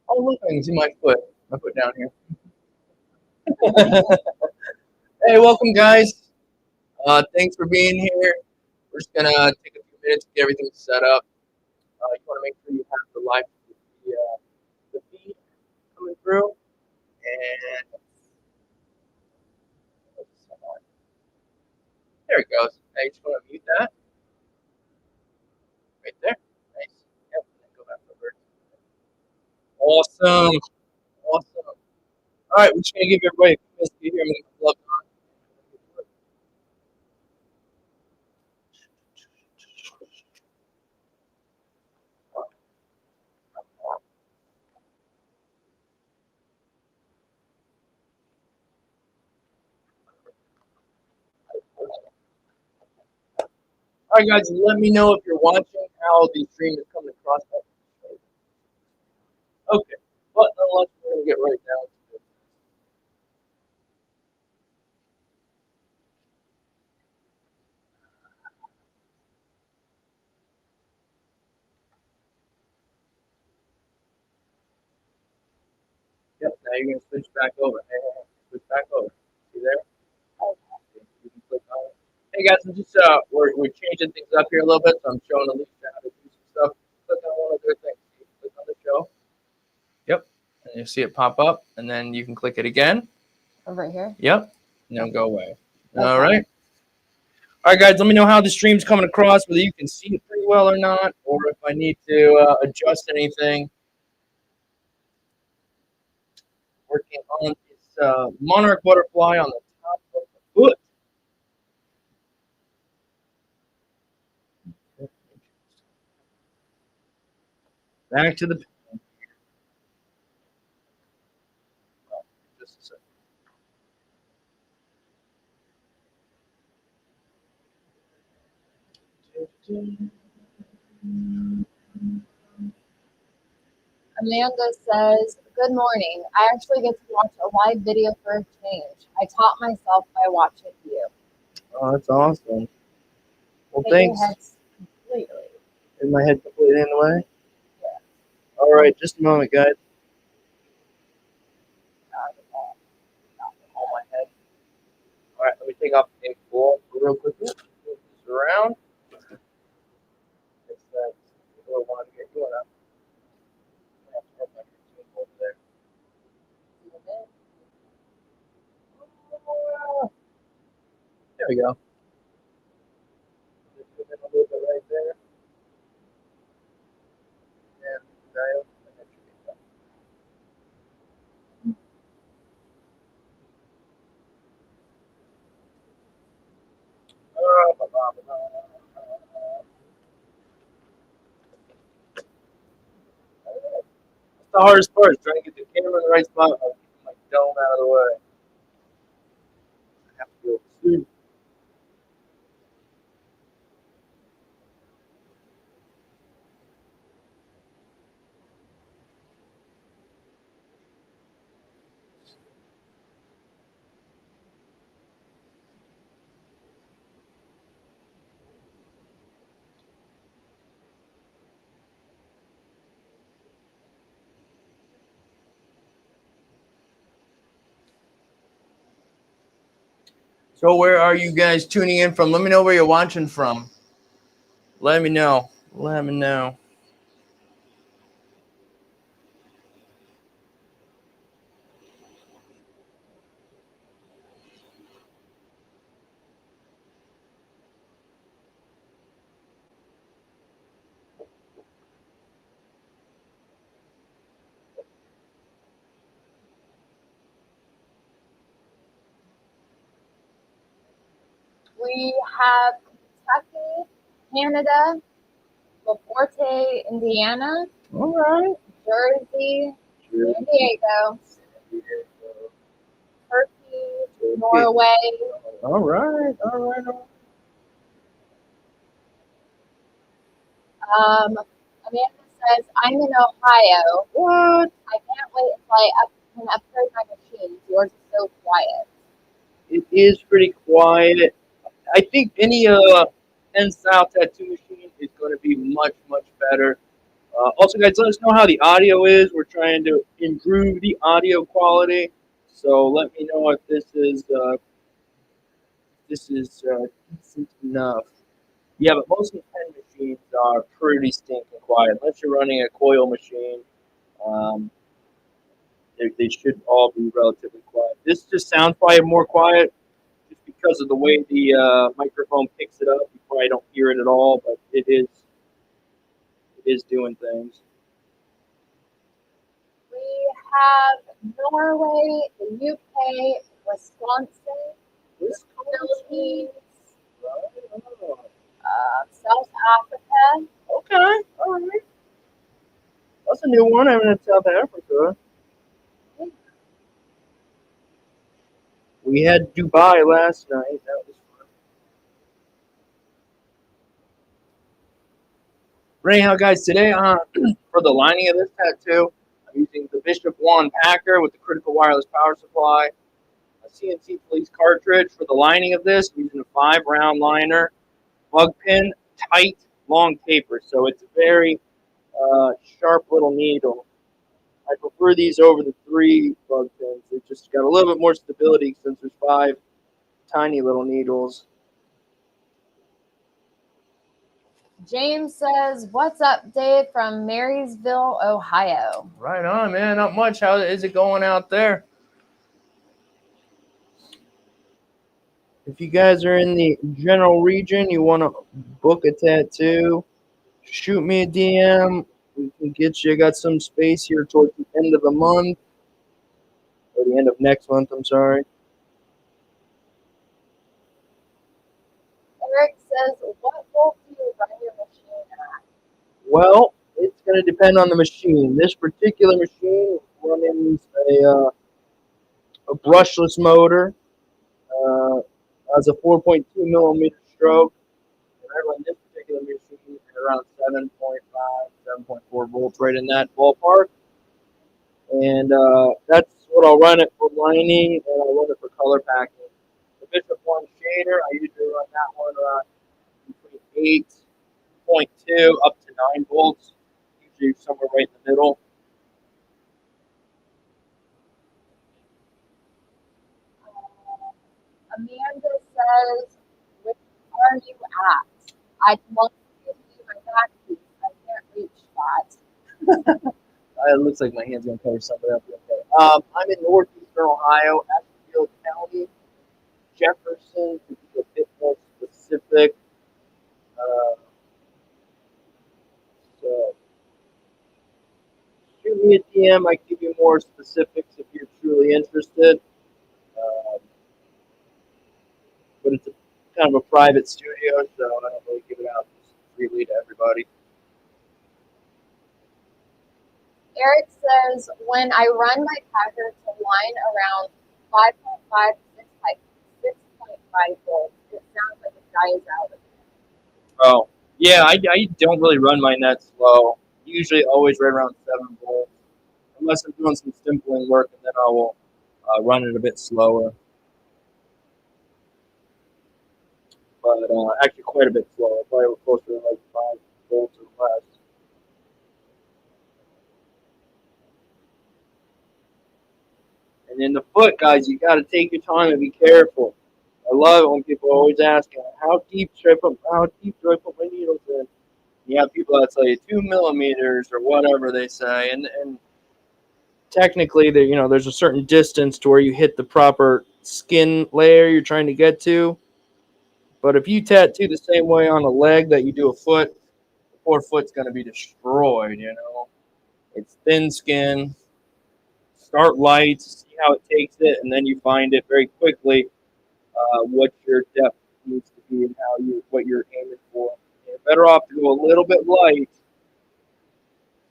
Oh, look, I can see my foot. My foot down here. Hey, welcome, guys. Thanks for being here. We're just gonna take a few minutes to get everything set up. You want to make sure you have the feed coming through, and there it goes. I just want to mute that right there. Nice. Yep. And then go back over. Awesome. Awesome. All right, we're just gonna give everybody a few minutes to get here. I'm gonna plug on. All right, guys, let me know if you're watching how the stream is coming across. Okay, but nonetheless, we're gonna get right down to it. Yep, now you're gonna switch back over. Hey, switch back over. See there? You can click on it. Hey guys, I'm just we're changing things up here a little bit, so I'm showing Alicia how to do some stuff. Click on one of their things. Click on the show. Yep, and you see it pop up, and then you can click it again. Over here? Yep, and then go away. Okay. All right. All right, guys, let me know how the stream's coming across, whether you can see it pretty well or not, or if I need to adjust anything. Working on this Monarch butterfly on the top of the foot. Back to the pen. Oh, just a second. Amanda says, good morning. I actually get to watch a live video for a change. I taught myself by watching you. Oh, that's awesome. Well, Take thanks. your heads completely. Is my head completely in the way? Yeah. All right, just a moment, guys. Hold my head. All right, let me take off the ball real quickly. Move this around. It's that little one to get going up. There we go. Just put in a little bit right there. And dial. And that should be done. That's the hardest part, is trying to get the camera in the right spot and keep my dome out of the way. I have to go through. So where are you guys tuning in from? Let me know where you're watching from. Let me know. Let me know. We have Kentucky, Canada, LaPorte, Indiana, All right. Jersey, San Diego, Turkey, Norway. All right. All right. Amanda says, I'm in Ohio. What? I can't wait until I can upgrade my machines. Yours is so quiet. It is pretty quiet. I think any pen style tattoo machine is going to be much better. Also, guys, let us know how the audio is. We're trying to improve the audio quality. So let me know if this is decent enough. Yeah, but most of the pen machines are pretty stinking quiet. Unless you're running a coil machine, um, they should all be relatively quiet. This just sounds probably more quiet just because of the way the microphone picks it up. You probably don't hear it at all, but it is doing things. We have Norway, the UK, Wisconsin, Philippines, South Africa. Okay, all right. That's a new one. I haven't had South Africa. We had Dubai last night. That was fun. But anyhow, guys, today for the lining of this tattoo, I'm using the Bishop Wand Packer with the critical wireless power supply. A CNC police cartridge for the lining of this. I'm using a 5-round liner, bug pin, tight, long taper. So it's a very sharp little needle. I prefer these over the 3 bug pins. They just got a little bit more stability since there's 5 tiny little needles. James says, "What's up, Dave from Marysville, Ohio?" Right on, man. Not much. How is it going out there? If you guys are in the general region, you want to book a tattoo, shoot me a DM. We can get you. Got some space here towards the end of the month, or the end of next month. I'm sorry. Eric says, "What volt do you run your machine at?" Well, it's going to depend on the machine. This particular machine runs a brushless motor. Uh, has a 4.2 millimeter stroke. And I run this particular machine at around 7.5, 7.4 volts, right in that ballpark. And that's what I'll run it for lining, and I'll run it for color packing. The Bishop One shader, I usually run that one between 8.2 up to 9 volts, usually somewhere right in the middle. Amanda says, "Where are you at? I'd love to give you my back piece. I can't reach that." It looks like my hand's going to cover something up. Okay. I'm in northeastern Ohio, Asheville County, Jefferson, to be a bit more specific. Uh, so shoot me a DM. I can give you more specifics if you're truly interested. Um, but it's kind of a private studio, so I don't really give it out freely to everybody. Eric says, "When I run my packer to line around 5.5 to 6.5 volts, it sounds like it dies out." Oh, yeah, I don't really run mine that slow. Usually always right around 7 volts, unless I'm doing some stimpling work, and then I will run it a bit slower. But actually quite a bit slower, probably closer to like 5 volts or less. And in the foot, guys, you got to take your time and be careful. I love it when people always ask, how deep do I put my needles in? You have people that say 2 millimeters or whatever they say, and technically, there's a certain distance to where you hit the proper skin layer you're trying to get to. But if you tattoo the same way on a leg that you do a foot, the poor foot's going to be destroyed. It's thin skin. Start light, see how it takes it, and then you find it very quickly what your depth needs to be and what you're aiming for. You're better off to go a little bit light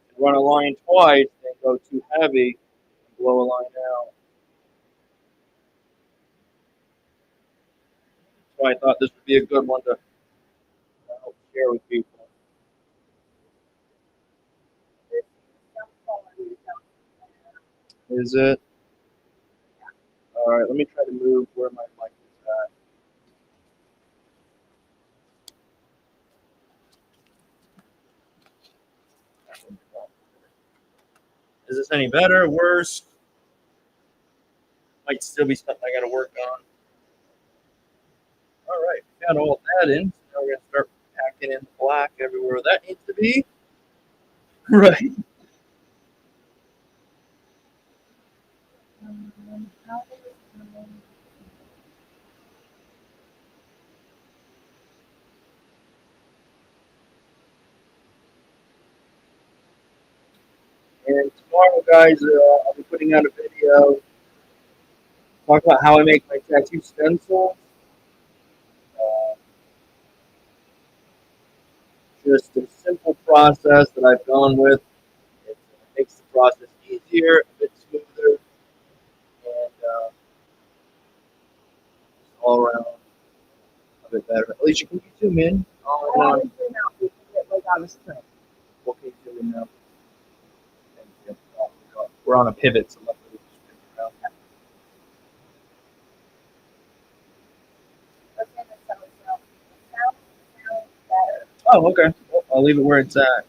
and run a line twice than go too heavy and blow a line out. So I thought this would be a good one to help share with people. Is it? All right, let me try to move where my mic is at. Is this any better, worse? Might still be something I got to work on. All right, got all that in. So now we're gonna start packing in black everywhere that needs to be. Right. And tomorrow, guys, I'll be putting out a video talk about how I make my tattoo stencils. Uh, just a simple process that I've gone with. It makes the process easier, a bit smoother, and all around a bit better. At least you can zoom in. On, what can you zoom in now? Thank you. We're on a pivot, so luckily we just pick it out. Oh, okay. Well, I'll leave it where it's at.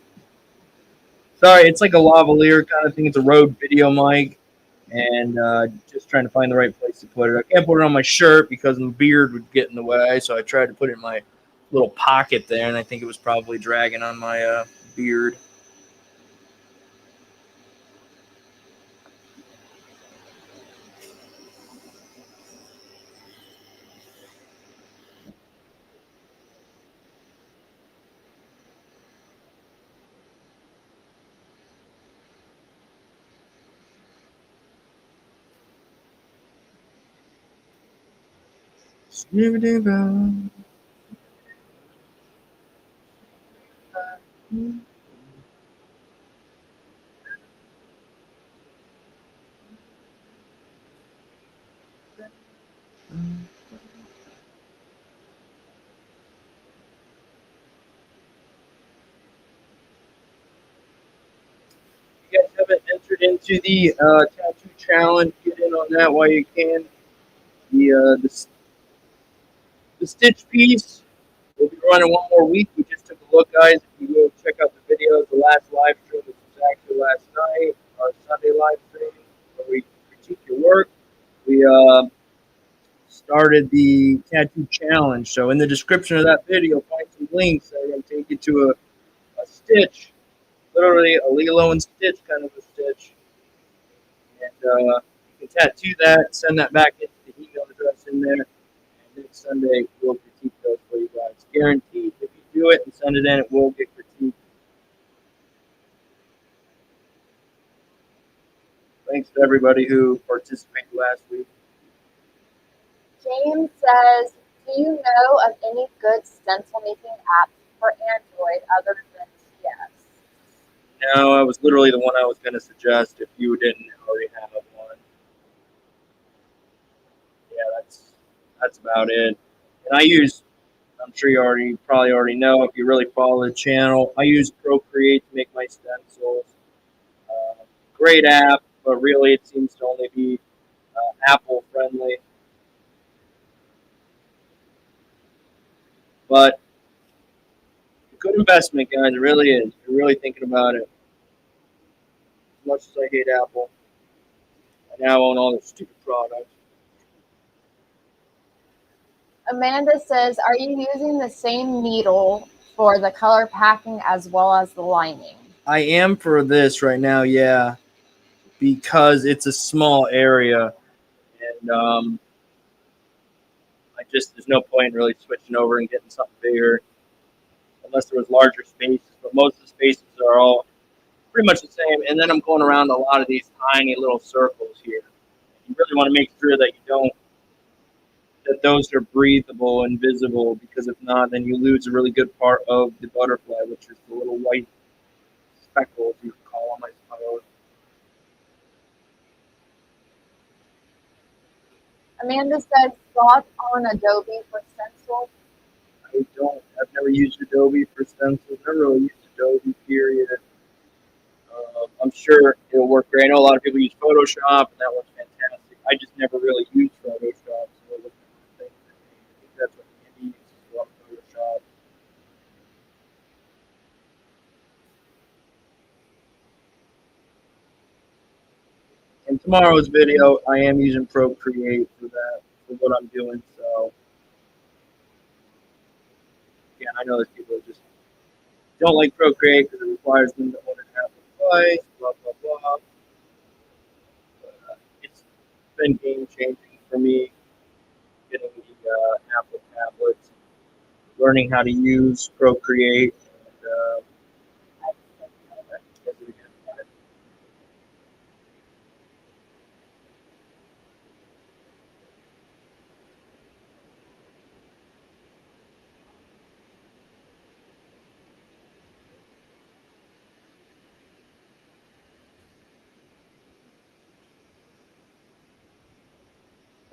Sorry, it's like a lavalier kind of thing. It's a Rode video mic, and just trying to find the right place to put it. I can't put it on my shirt because my beard would get in the way, so I tried to put it in my little pocket there, and I think it was probably dragging on my beard. You guys haven't entered into the tattoo challenge, get in on that while you can. The stitch piece will be running one more week. We just took a look, guys. If you go check out the videos, the last live stream, which was actually last night, our Sunday live stream, where we critique your work. We started the tattoo challenge. So in the description of that video, find some links that are going to take you to a stitch, literally a Lilo and Stitch kind of a stitch. And you can tattoo that, send that back into the email address in there. And next Sunday, we'll critique those for you guys. Guaranteed, if you do it and send it in, it will get critiqued. Thanks to everybody who participated last week. James says, do you know of any good stencil making apps for Android other than TS? No, I was literally the one I was going to suggest if you didn't already have one. Yeah, that's about it. And I use, I'm sure you probably already know if you really follow the channel, I use Procreate to make my stencils. Great app, but really it seems to only be Apple friendly. But a good investment, guys. It really is. If you're really thinking about it. As much as I hate Apple, I now own all their stupid products. Amanda says, are you using the same needle for the color packing as well as the lining? I am for this right now, yeah, because it's a small area, and there's no point in really switching over and getting something bigger unless there was larger spaces. But most of the spaces are all pretty much the same. And then I'm going around a lot of these tiny little circles here. You really want to make sure that that those are breathable and visible, because if not, then you lose a really good part of the butterfly, which is the little white speckles, you could call them, I suppose. Amanda said, thoughts on Adobe for Stencil? I've never used Adobe for stencils, never really used Adobe, period. I'm sure it'll work great. I know a lot of people use Photoshop, and that works fantastic. I just never really used Photoshop, so it wasn't a thing for me. I think that's what Andy uses a lot of Photoshop. tomorrow's video, I am using Procreate for that, for what I'm doing. So, yeah, I know that people just don't like Procreate because it requires them to own an Apple device, blah, blah, blah. But, it's been game changing for me getting the Apple tablets, learning how to use Procreate.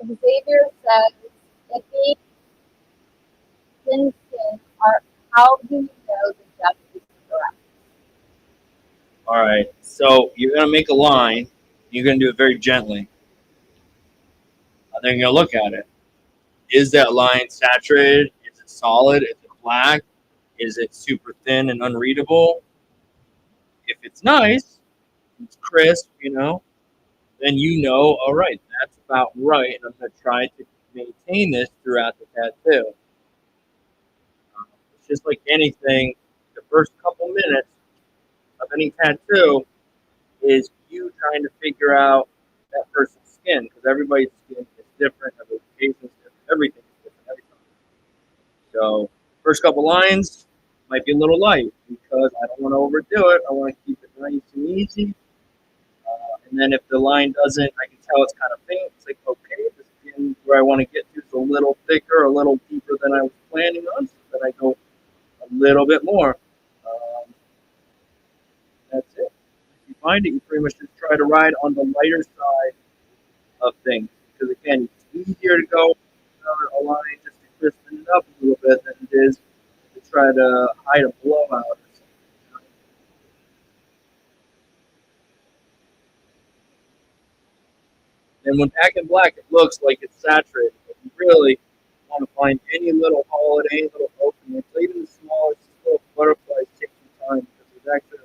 And, Xavier says, if he Stencil are, how do you know the depth is correct? all right, so you're going to make a line. You're going to do it very gently. And then you're going to look at it. Is that line saturated? Is it solid? Is it black? Is it super thin and unreadable? If it's nice, it's crisp, then all right, that's about right. And I'm going to try to maintain this throughout the tattoo. It's just like anything, the first couple minutes of any tattoo is you trying to figure out that person's skin because everybody's skin is different, everybody's face is different, everything is different every time. So, first couple lines might be a little light because I don't want to overdo it. I want to keep it nice and easy. And then if the line doesn't, I can tell it's kind of faint. It's like, okay, the skin where I want to get to is a little thicker, a little deeper than I was planning on. So then I go a little bit more. Um, that's it. If you find it, you pretty much just try to ride on the lighter side of things. Because again, it's easier to go a line just to crispen it up a little bit than it is to try to hide a blowout or something. And when packing black, it looks like it's saturated. But you really want to find any little holiday, any little opening. So even the smallest little butterflies take some time because there's actually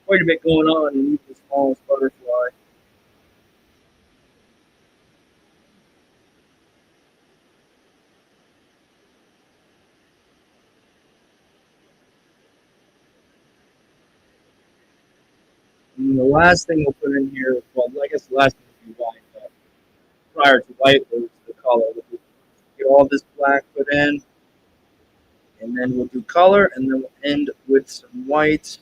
quite a bit going on in even the smallest butterfly. And the last thing we'll put in here, well, I guess the last thing would be white, but prior to white was the color. We'll get all this black put in, and then we'll do color, and then we'll end with some white.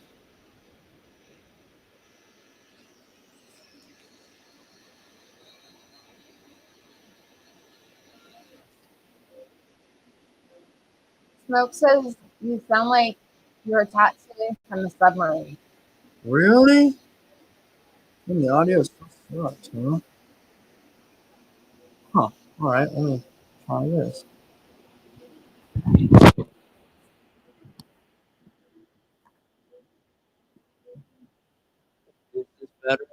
Smoke says you sound like you're tattooing from a submarine. Really? And the audio is so sucks, huh? Huh. All right, let me try this. Is this better?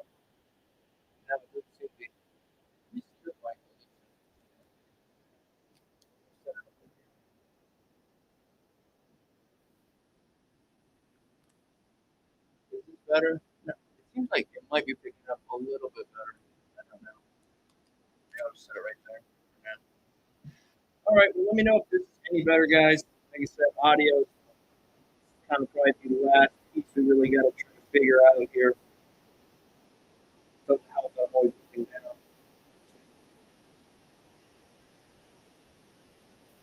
No, it seems to be. This is the mic. Is this better? No, it seems like it might be picking up a little bit better. I don't know. Maybe I'll just set it right there. Yeah. All right, well, let me know if this is any better, guys. Like I said, audio is kind of probably be the last piece we really got to try to figure out here. Doesn't help that I'm always looking down.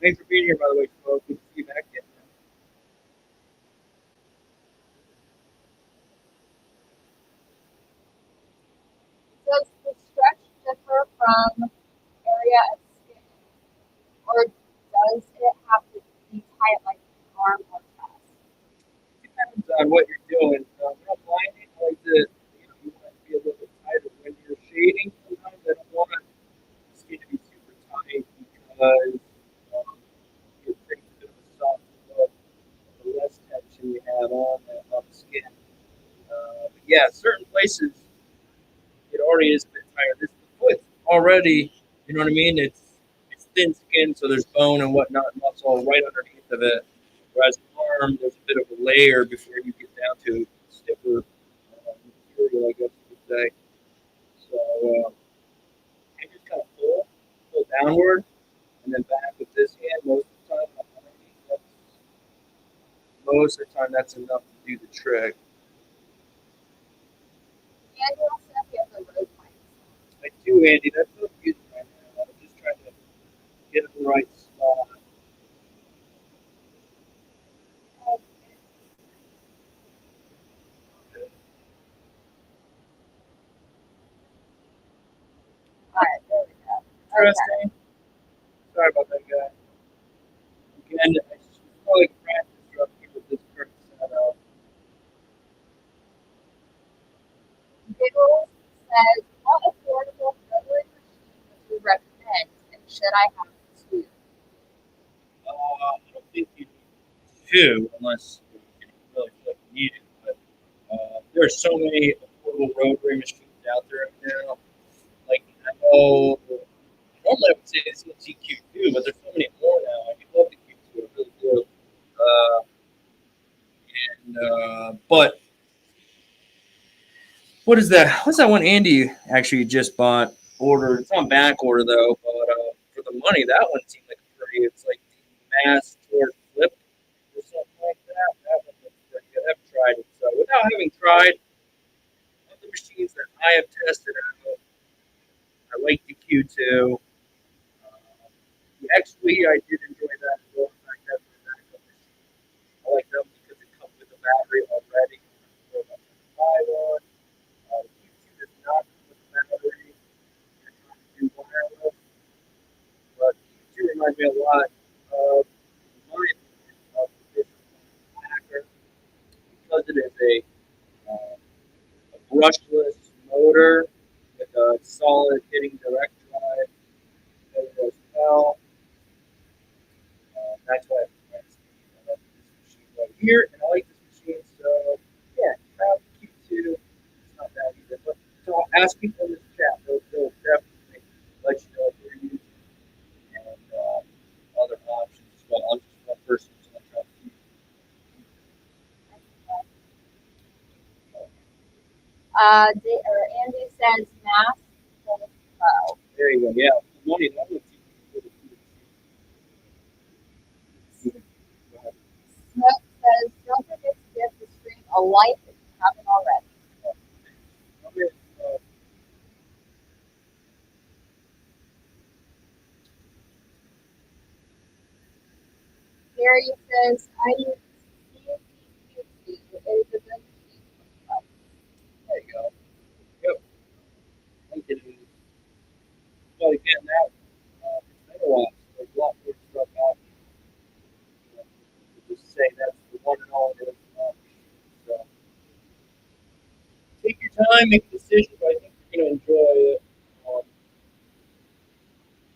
Thanks for being here, by the way, folks. Good to see you back again. Does the stretch differ from area of skin, or does it have to be tight like an arm or chest? Depends on what you're doing. When I'm blinding, I like to, you want to be a little bit tighter. When you're shading, sometimes I don't want the skin to be super tight because it takes a bit of a soft look, the less tension you have on the skin. But yeah, certain places it already is a bit tighter. This foot's already, you know what I mean? It's thin skin, so there's bone and whatnot, muscle right underneath of it. Whereas the arm, there's a bit of a layer before you get down to stiffer material, I guess you could say. So I just kind of pull downward, and then back with this hand most of the time. Most of the time, that's enough to do the trick. And you also have to have the road mics. I do, Andy. That's what I'm using right now. I'm just trying to get in the right spot. Alright, there we go. Interesting. Sorry about that, guy. Again, I should probably practice roughly with this current setup. Giggles says, what affordable rotary machine would you recommend, and should I have two? I don't think you need two unless you really feel like you need it. But there are so many affordable rotary machines out there right now. Like I know, normally I would say the CNC Q2, but there's so many more now. I love the Q2, I really do. But what is that? What's that one Andy actually just bought? Ordered. It's on back order though, but for the money, that one seemed like a pretty. It's like the Mass Torch Flip or something like that. That one looks pretty good. I haven't tried it, so without having tried all the machines that I have tested out, I like the Q2. The XP, I did enjoy that as well. In fact, that's my backup machine. I like them because it comes with a battery already. So I'm going to buy one. The Q2 does not come with a battery. You're trying to do wireless. But Q2 reminds me a lot of, in my opinion, of the business hacker because it is a brushless motor with a solid hitting direct drive. As well. That's why I love this machine right here, and I like this machine. So yeah, Q2. It's not bad either. But so ask people in this chat. They'll definitely let you know if they're using and other options as well. I'm just one person, so I'm trying to keep. Andy says Mass Pro. There you go. Yeah, the money that would Smoke says, don't forget to give the stream a like if you haven't already. Gary says, I use CNC Q2. It is a good machine. There you go. Yep. I'm getting. But again, now it's been a while. So there's a lot more stuff out there. Just say that's the one and all it is. So take your time, make a decision, but I think you're going to enjoy it.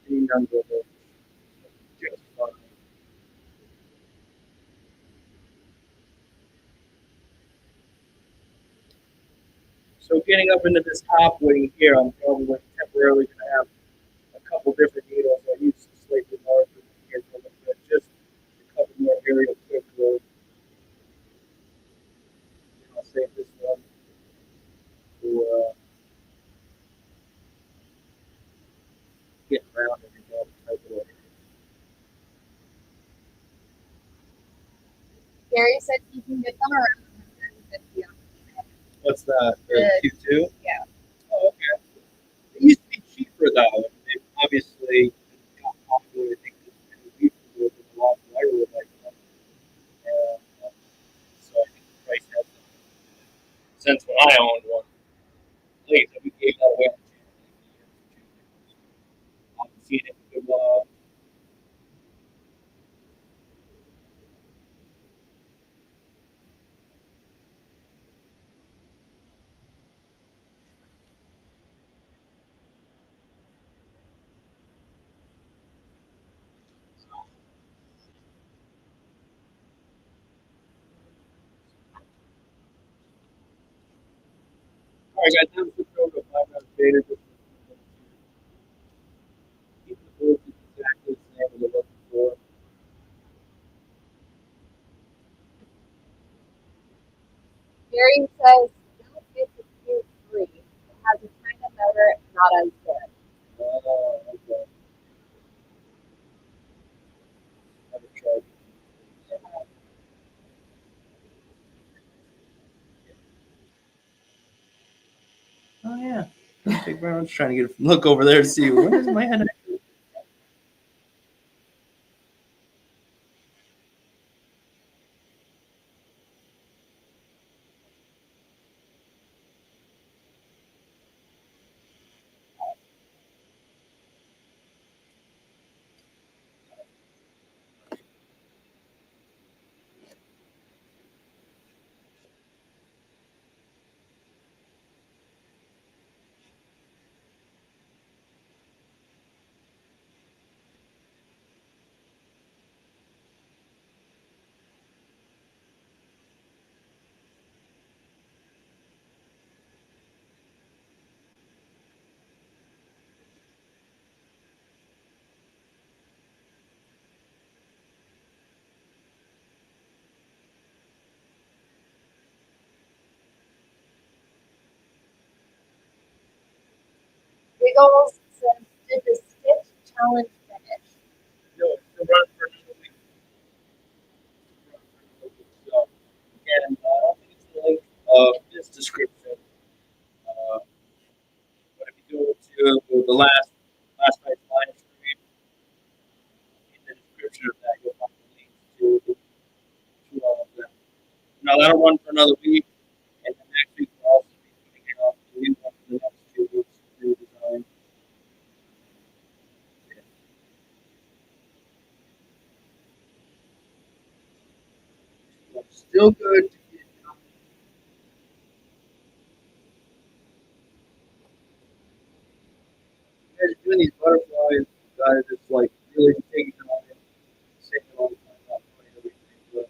Being done with it. Just fun. So getting up into this top wing here, I'm probably temporarily going to have a couple different needles. I use some slightly larger here for a little bit, just a couple more area quick load. I'll save this one for getting around and type it over. Gary said he can get them around 150 on What's that? Q2? Yeah. Oh, okay. It used to be cheaper though. It obviously got popular. I think we with a lot of would like them. So I think the price has since when I owned one. Please, we gave that away on the channel. I haven't seen it in a good while. All right, guys, let's switch over to 5 minutes later. Keep the voltage exactly the same as it was before. Gary says, don't get the Q3. It has a China motor, not not as good. Okay. Never tried. Oh yeah. Big Brown's trying to get a look over there to see when is my head. Wiggles says, did the Stitch challenge finish? No, it's the run for another week. So again, I'll leave the link of this description. But if you go to the last night's live stream, in the description of that, you'll find the links to all of them. Now that'll run for another week, and the next week we'll also be putting out the new one for the next 2 weeks, new design. So still good to get done. You guys are doing these butterflies, you guys just like really taking on it, saving all the time, not putting everything, but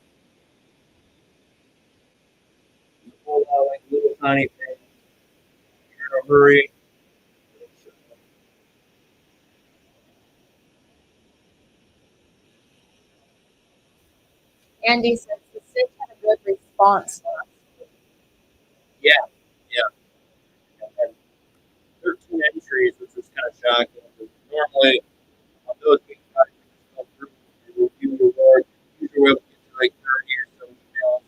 you pull out like little tiny things, you're in a hurry. Andy says, the Stitch had a good response last week. Yeah, yeah. And 13 entries, which was kind of shocking. Normally, on those big guys, we just go through and review the work. Usually, we'll get to like 30 or so emails.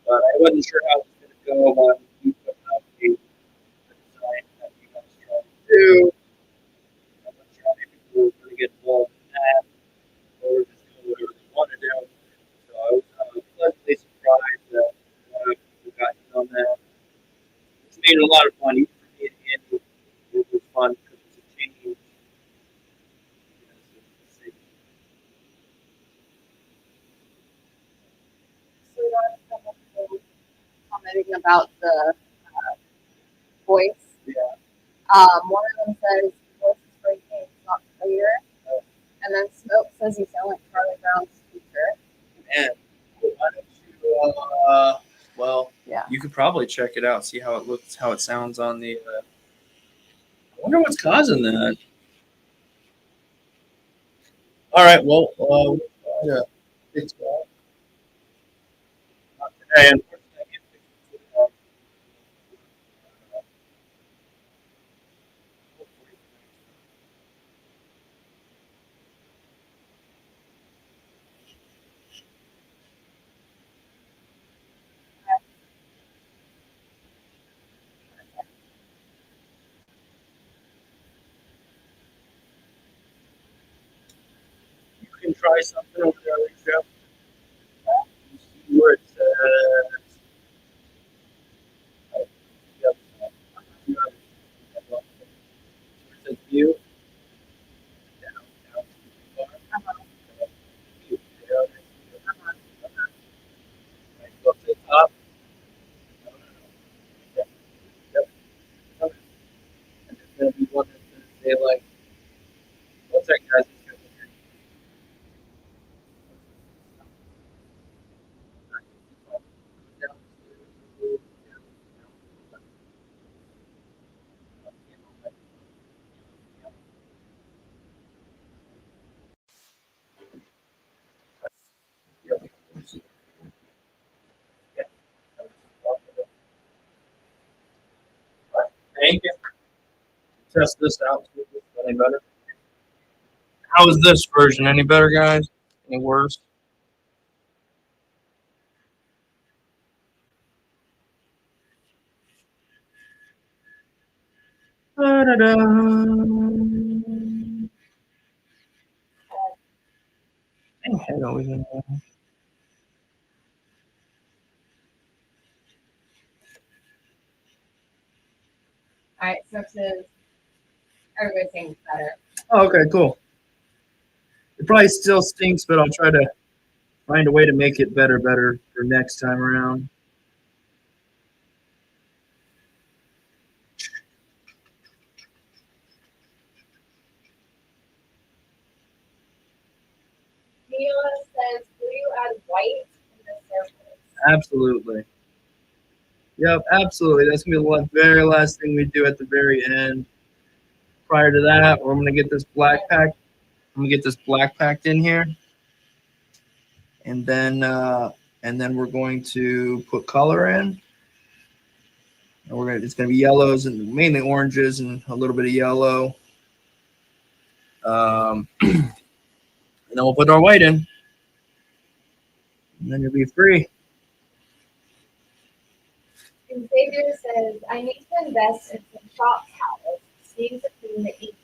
But I wasn't sure how it was going to go, but we put out the design that you guys trying to do. I'm not sure how many people were going to get involved in that, or just doing whatever they want to do. So I was pleasantly surprised that a lot of people got in on that. It's made it a lot of fun, even for me and Andy. It was fun because it's a change. So we got someone who commenting about the voice. Yeah. One of them says, voice is breaking, it's not clear. And then Smoke says you sound like Charlie Brown's speaker. Man, why don't you, well, Yeah. you could probably check it out, see how it looks, how it sounds on the, I wonder what's causing that. All right, well, yeah, it's today, unfortunately, I can't fix it. Hopefully, you can try something over there, Alicia. You see where it says, yeah, you know, where it says view, down, down, too far. View, there, right, go up to the top. No, no, no. Yep, yep. And there's going to be one that's going to say, like, one second, guys, it's going to be down, Thank you. test this out. See if it's any better. How is this version? Any better, guys? Any worse? Da-da-da. Dang, head always in there. All right, so it says everybody's saying it's better. Oh, okay, cool. It probably still stinks, but I'll try to find a way to make it better for next time around. Mila says, will you add white in the surface? Absolutely. Yep, absolutely. That's gonna be the very last thing we do at the very end. Prior to that, I'm gonna get this black pack. I'm gonna get this black packed in here, and then we're going to put color in. And it's gonna be yellows and mainly oranges and a little bit of yellow. And then we'll put our white in, and then you'll be free. And Xavier says, I need to invest in some shop towels. Seems to clean the ink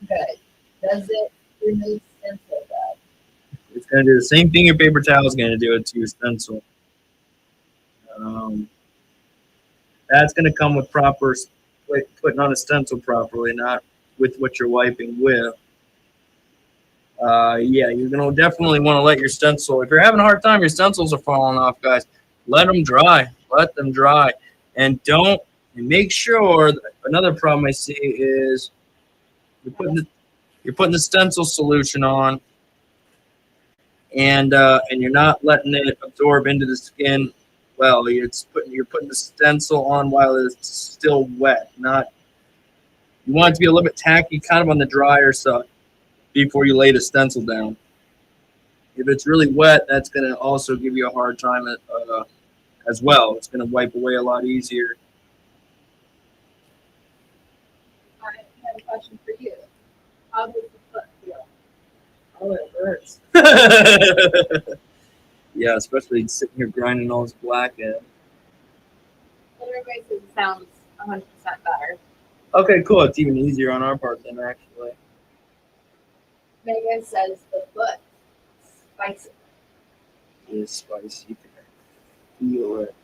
good. Does it remove stencil good? It's going to do the same thing your paper towel is going to do it to your stencil. That's going to come with proper putting on a stencil properly, not with what you're wiping with. Yeah, you're going to definitely want to let your stencil, if you're having a hard time, your stencils are falling off, guys, let them dry. Let them dry. And make sure, another problem I see is you're putting the stencil solution on, and you're not letting it absorb into the skin. Well, you're putting the stencil on while it's still wet. You want it to be a little bit tacky, kind of on the drier side, before you lay the stencil down. If it's really wet, that's going to also give you a hard time as well. It's going to wipe away a lot easier. I have a question for you. How does the foot feel? Oh, it hurts. Yeah, especially sitting here grinding all this black in. Everybody says it sounds 100% better. Okay, cool. It's even easier on our part then, actually. Megan says the foot spicy. It is spicy. You can feel it.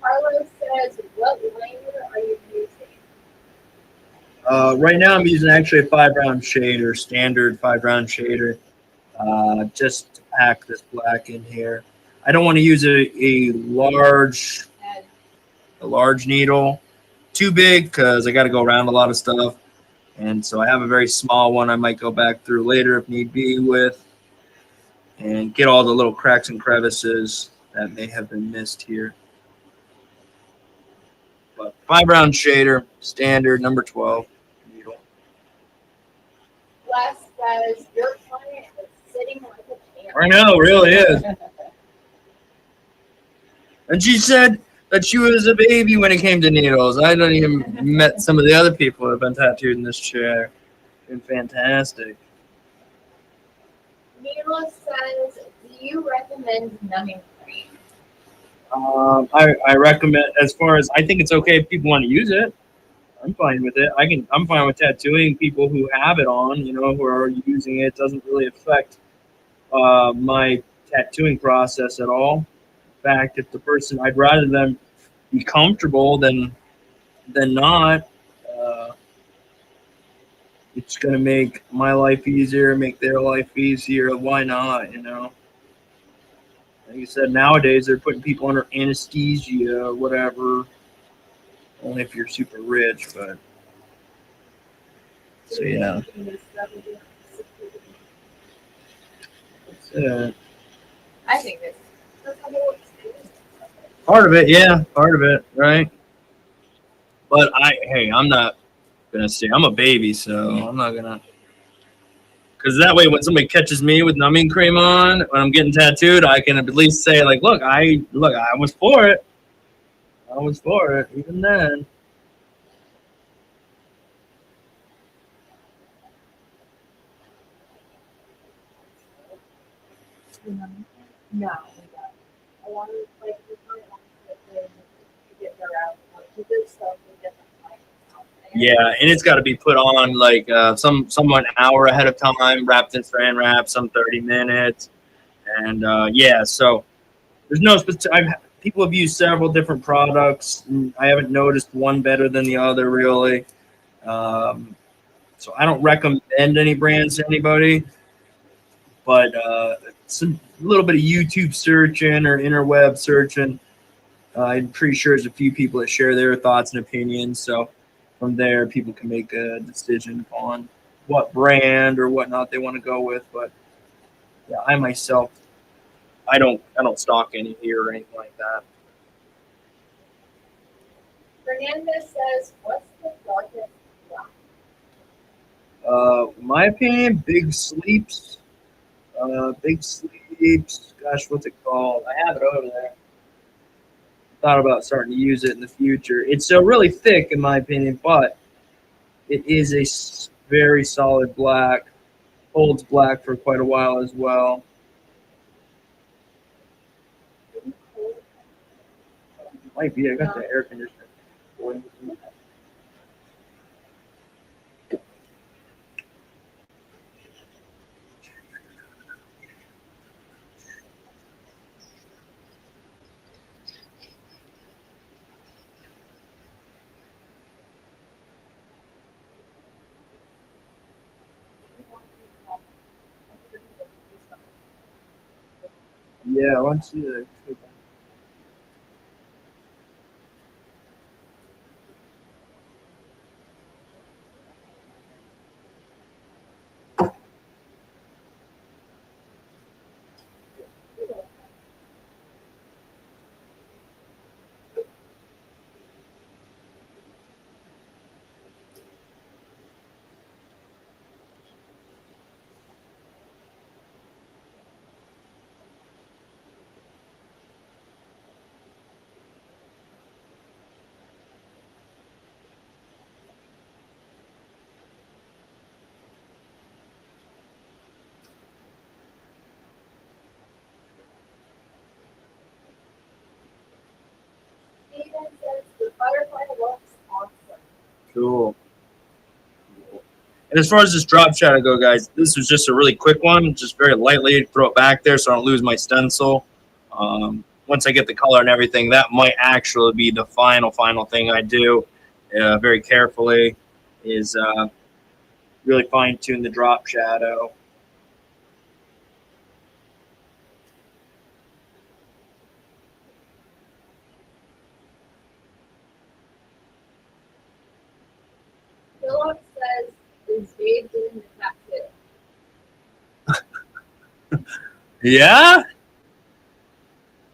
Carlos says, what liner are you using? Right now I'm using actually a 5-round shader, standard 5-round shader, just to pack this black in here. I don't want to use a large needle, too big, because I got to go around a lot of stuff. And so I have a very small one I might go back through later if need be with, and get all the little cracks and crevices that may have been missed here. But 5-round shader, standard, number 12 needle. Les says, your client is sitting like a champ. I know, really is. And she said that she was a baby when it came to needles. I don't even met some of the other people that have been tattooed in this chair. Been fantastic. Mila says, do you recommend numbing cream? I recommend, as far as, I think it's okay if people want to use it. I'm fine with it. I'm fine with tattooing people who have it on, who are already using it. It doesn't really affect my tattooing process at all. In fact, if the person, I'd rather them be comfortable than not. It's gonna make my life easier, make their life easier. Why not? You know. Like you said, nowadays they're putting people under anesthesia, whatever. Only if you're super rich, but so yeah. That's it. I think that's how it works. Part of it, yeah, part of it, right? But I'm not gonna say I'm a baby, so I'm not gonna. Because that way, when somebody catches me with numbing cream on when I'm getting tattooed, I can at least say like, I was for it. I was for it, even then. No, I want to like get their out. There's stuff in different types. Yeah, and it's got to be put on like somewhat an hour ahead of time, wrapped in saran wrap, some 30 minutes, and yeah. So there's no specific. People have used several different products. And I haven't noticed one better than the other really. So I don't recommend any brands to anybody, but some a little bit of YouTube searching or interweb searching. I'm pretty sure there's a few people that share their thoughts and opinions. So from there, people can make a decision on what brand or whatnot they want to go with. But yeah, I myself, I don't stock any here or anything like that. Fernandez says, "What's the darkest black?" My opinion, Big Sleeps. Big Sleeps. Gosh, what's it called? I have it over there. Thought about starting to use it in the future. It's really thick, in my opinion, but it is a very solid black. Holds black for quite a while as well. Might be. I got the air conditioner. Yeah, once you. Steven says, "The butterfly looks awesome." Cool. And as far as this drop shadow go, guys, this was just a really quick one, just very lightly throw it back there so I don't lose my stencil. Once I get the color and everything, that might actually be the final thing I do very carefully is really fine tune the drop shadow. Philip says, "Is Dave doing the tattoo?" Yeah,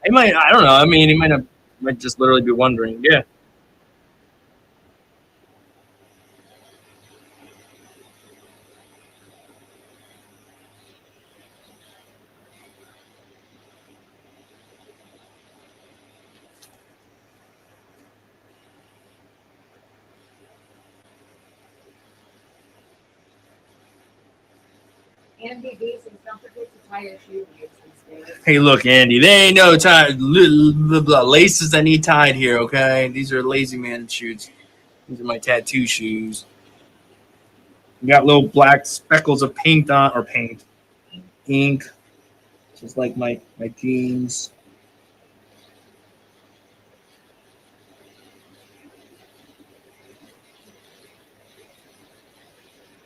he might. I don't know. I mean, he might just literally be wondering. Yeah. Andy B says, "Don't forget to tie your shoelaces, Dave." Hey, look, Andy. They ain't no laces that need tied here. Okay, these are lazy man shoes. These are my tattoo shoes. You got little black speckles of paint on, or ink, just like my jeans.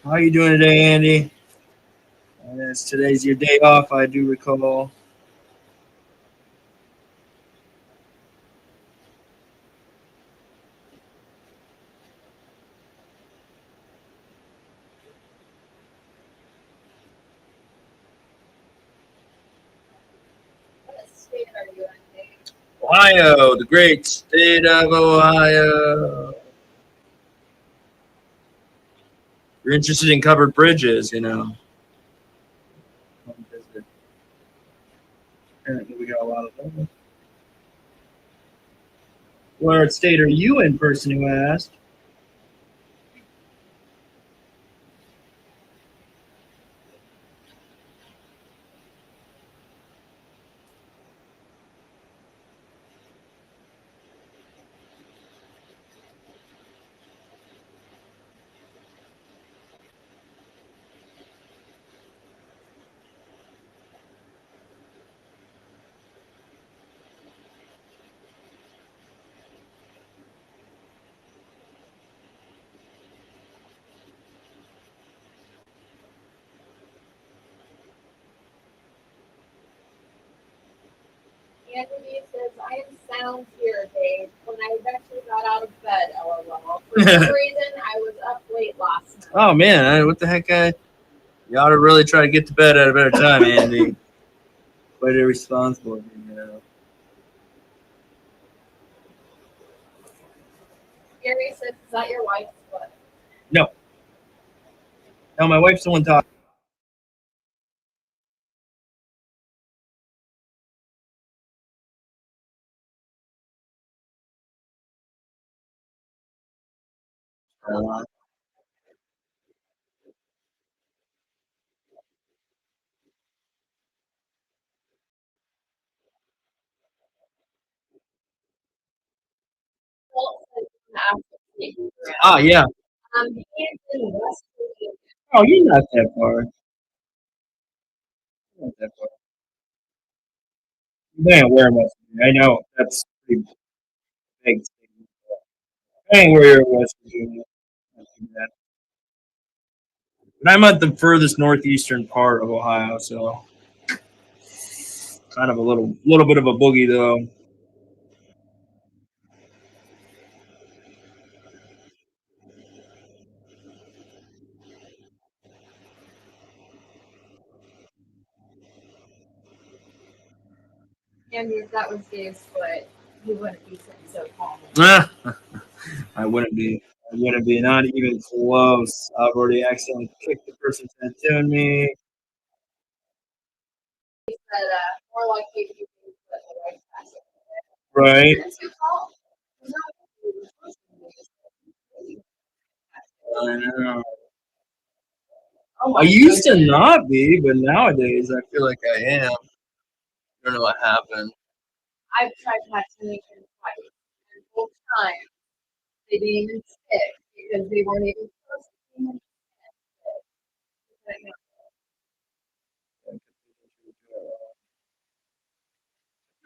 How you doing today, Andy? Yes, today's your day off, I do recall. What state are you in, Dave? Ohio, the great state of Ohio. You're interested in covered bridges, you know. Come visit. Apparently, we got a lot of them. What state are you in, person who asked? Anthony says, I am sound here, Dave. When I eventually got out of bed, lol. For some reason, I was up late last night. Oh man, what the heck? You ought to really try to get to bed at a better time, Andy. Quite irresponsible, you know. Gary says, is that your wife's foot? No, no, my wife's the one talking. Walt says, I'm Yeah. he's in West Virginia. Oh, you're not that far. You're not that far. Man, where am I? I know that's pretty big. Depending where you're in West Virginia. Not too bad. But I'm at the furthest northeastern part of Ohio, so kind of a little bit of a boogie though. And if that was Dave's foot, he wouldn't be sitting so calm. Ah, I wouldn't be. I wouldn't be. Not even close. I've already accidentally kicked the person's head to me. He said, more likely to be Dave's foot than the right side. Right. That's your fault. I know. Oh I my used to goodness. not be, but nowadays I feel like I am. I don't know what happened. I've tried vaccination twice, and both times they didn't even stick because they weren't even supposed to even stick.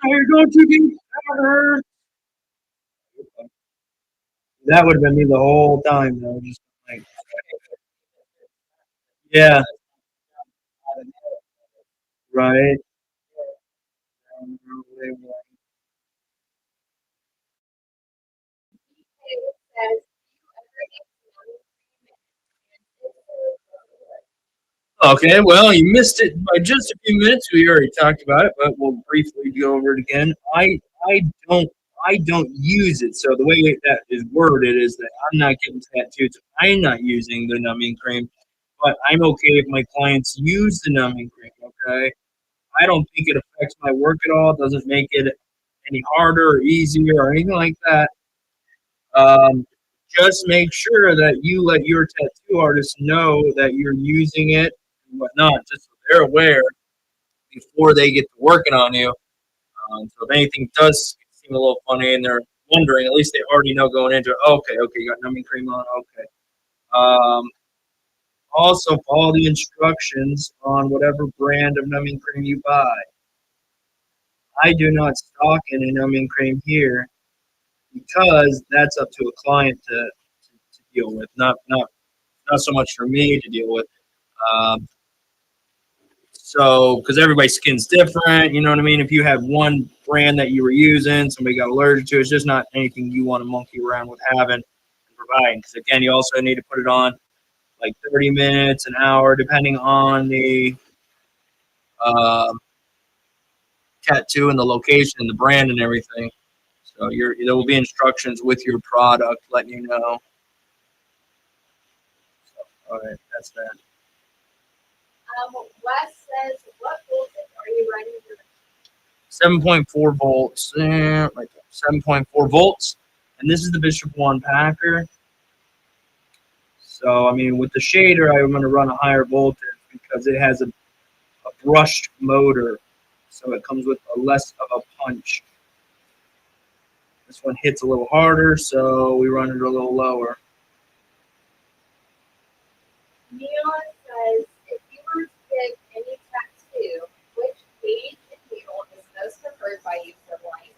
You're going to be better. That would have been me the whole time, though. Just like, yeah, right. It says, Okay, well, you missed it by just a few minutes. We already talked about it, but we'll briefly go over it again. I don't I don't use it. So the way that is worded is that I'm not getting tattoos. I'm not using the numbing cream, but I'm okay if my clients use the numbing cream. Okay, I don't think it affects my work at all. It doesn't make it any harder or easier or anything like that. Um, just make sure that you let your tattoo artist know that you're using it and whatnot, just so they're aware before they get to working on you. So if anything does seem a little funny and they're wondering, at least they already know going into it. Okay, you got numbing cream on. Okay. Um, Also, follow the instructions on whatever brand of numbing cream you buy. I do not stock any numbing cream here because that's up to a client to deal with, not not so much for me to deal with. Um, So, because everybody's skin's different, you know what I mean? If you have one brand that you were using, somebody got allergic to, it's just not anything you want to monkey around with having and providing. Because again, you also need to put it on like 30 minutes, an hour, depending on the um, tattoo and the location and the brand and everything. So there will be instructions with your product letting you know. So, all right, that's that. Wes says, what voltage are you running your 7.4 volts, right there, 7.4 volts. And this is the Bishop 1 Packer. So, I mean, with the shader, I'm going to run a higher voltage because it has a brushed motor. So it comes with a less of a punch. This one hits a little harder, so we run it a little lower. Neil says, if you were to pick any tattoo, which age and needle is most preferred by you for life?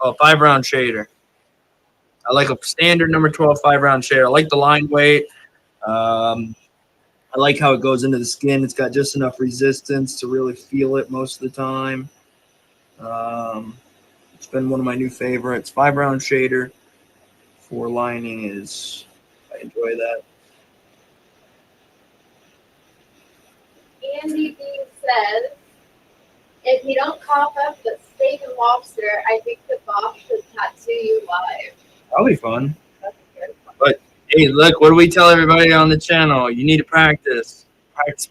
Oh, 5-round shader. I like a standard number 12 5-round shader. I like the line weight. I like how it goes into the skin. It's got just enough resistance to really feel it most of the time. It's been one of my new favorites. 5-round shader for lining I enjoy that. Andy B says, if you don't cough up the steak and lobster, I think the boss should tattoo you live. That'll be fun. That's a good one. But hey, look, what do we tell everybody on the channel? You need to practice.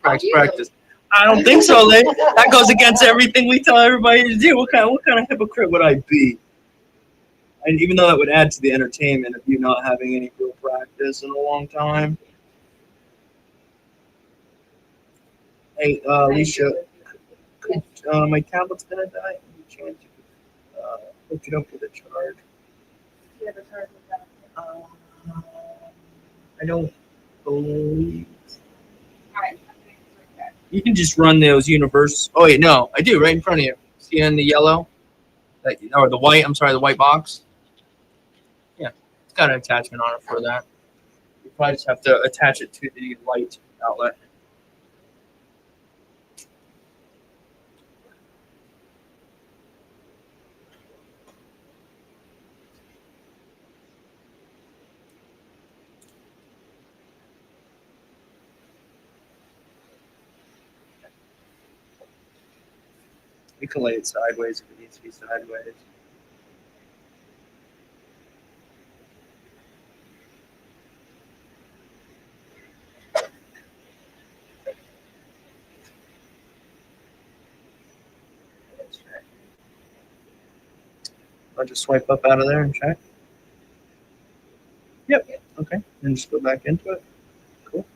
Practice. I don't think so, Lee. That goes against everything we tell everybody to do. What kind of hypocrite would I be? And even though that would add to the entertainment of you not having any real practice in a long time. Hey, Alicia, my tablet's gonna die. Any chance you could hook it up with a charge? You have a card with that? I don't believe. All right. You can just run those universe. Oh wait, no, I do right in front of you. See in the yellow, or the white. I'm sorry, the white box. Yeah, it's got an attachment on it for that. You probably just have to attach it to the light outlet. You can lay it sideways if it needs to be sideways. I'll just swipe up out of there and check. Yep. Okay. And just go back into it. Cool.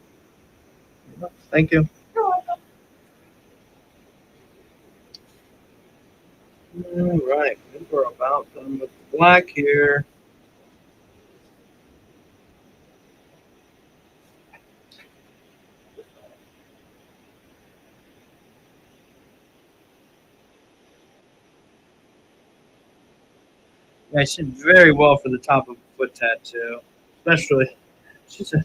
Thank you. You're welcome. All right. I think we're about done with the black here. Yeah, she did very well for the top of a foot tattoo, especially. She said,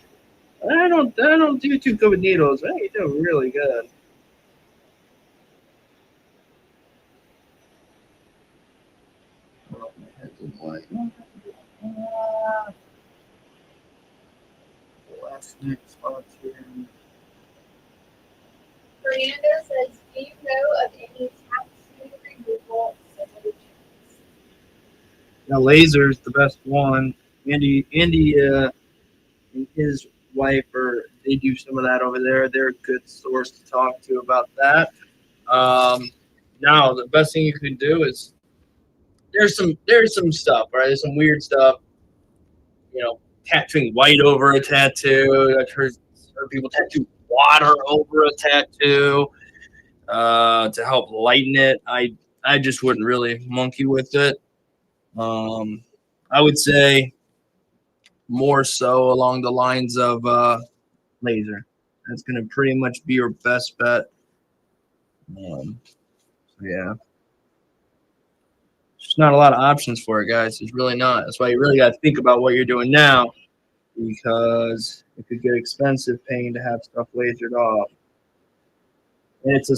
"I don't do too good with needles." Hey, you do really good. Oh, my head's in white. The last next spots here. Fernando says, do you know of any tattoo removal solutions? Now, laser's the best one. Andy, and his wife they do some of that over there. They're a good source to talk to about that. Now, the best thing you can do is there's some stuff, right? There's some weird stuff. Tattooing white over a tattoo. I've heard people tattoo water over a tattoo to help lighten it. I just wouldn't really monkey with it. I would say more so along the lines of laser. That's going to pretty much be your best bet. Yeah. There's not a lot of options for it, guys. There's really not. That's why you really got to think about what you're doing now because it could get expensive paying to have stuff lasered off. And it's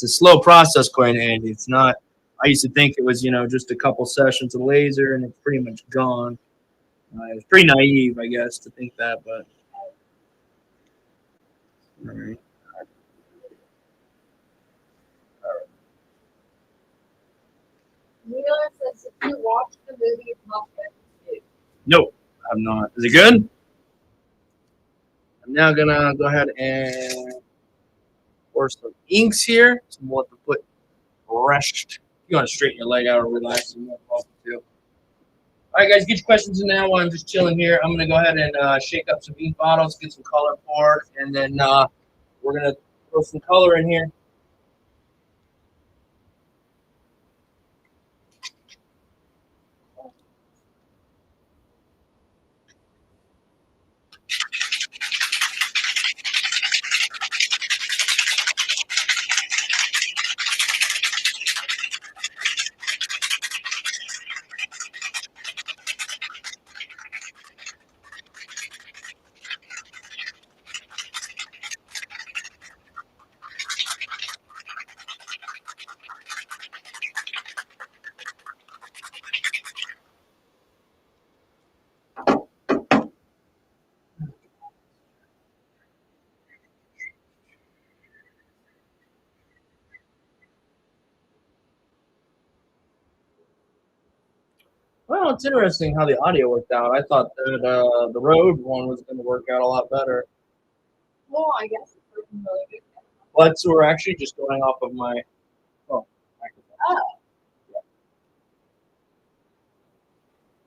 a slow process, quite handy. It's not. I used to think it was just a couple sessions of laser and it's pretty much gone. It's pretty naive, I guess, to think that, but all right. Neil says, if you watch the movie Monarch, No, I'm not. Is it good? I'm now gonna go ahead and pour some inks here. Some more to put brushed. If you want to straighten your leg out or relax, you're more welcome to. All right, guys, get your questions in now while I'm just chilling here. I'm gonna go ahead and shake up some ink bottles, get some color poured, and then we're gonna throw some color in here. Well, it's interesting how the audio worked out. I thought that the Rode one was going to work out a lot better. well, I guess it's working really good. But so we're actually just going off of my microphone. Oh,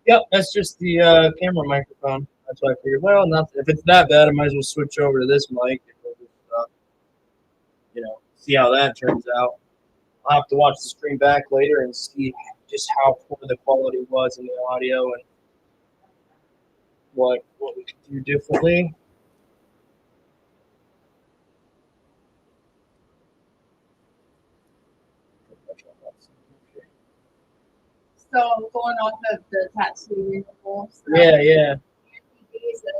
Yep, that's just the camera microphone. That's why I figured, well, not if it's that bad, I might as well switch over to this mic and we'll just, see how that turns out. I'll have to watch the stream back later and see just how poor the quality was in the audio and what we could do differently. so going off of the tattoo removal stuff, Yeah. and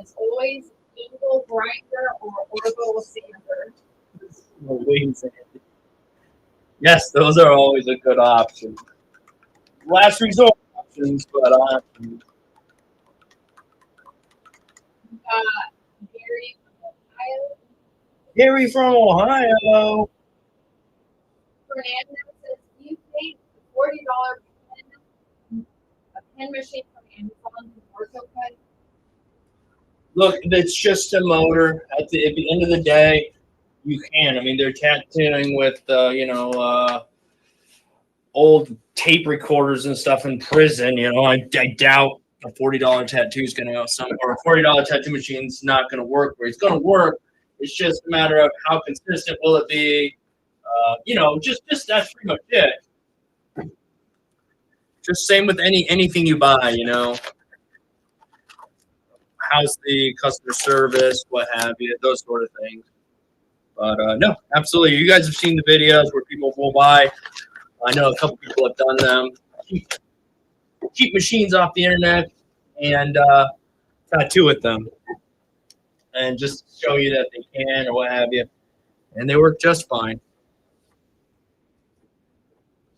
it's always angle grinder or orbital sander. Yes, those are always a good option. Last resort options, but options. Gary from Ohio. Gary from Ohio. Fernando says, do you think the $40 pen machine from Amazon can work okay? Look, it's just a motor. At the end of the day, you can. I mean, they're tattooing with, old tape recorders and stuff in prison. I doubt a $40 tattoo is going to go somewhere, or a $40 tattoo machine's not going to work. Where it's going to work, it's just a matter of how consistent will it be. Just that's pretty much it. Just same with anything you buy. How's the customer service, what have you, those sort of things. But no, absolutely. You guys have seen the videos where people will buy. I know a couple people have done them. Cheap machines off the internet and tattoo with them. And just show you that they can or what have you. And they work just fine.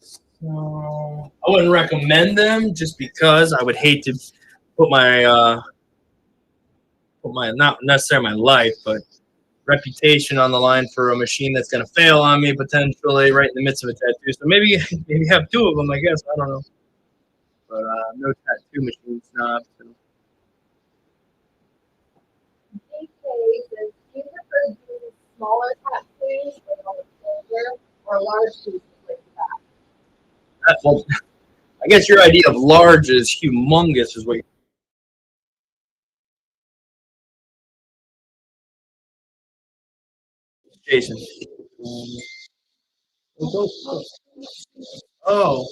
So I wouldn't recommend them just because I would hate to put my not necessarily my life, but reputation on the line for a machine that's going to fail on me potentially right in the midst of a tattoo. So maybe have two of them, I guess. I don't know. But no tattoo machine snobs. DK says, do you prefer doing smaller tattoos or large pieces like that? Well, I guess your idea of large is humongous, is what you're Jason. Oh.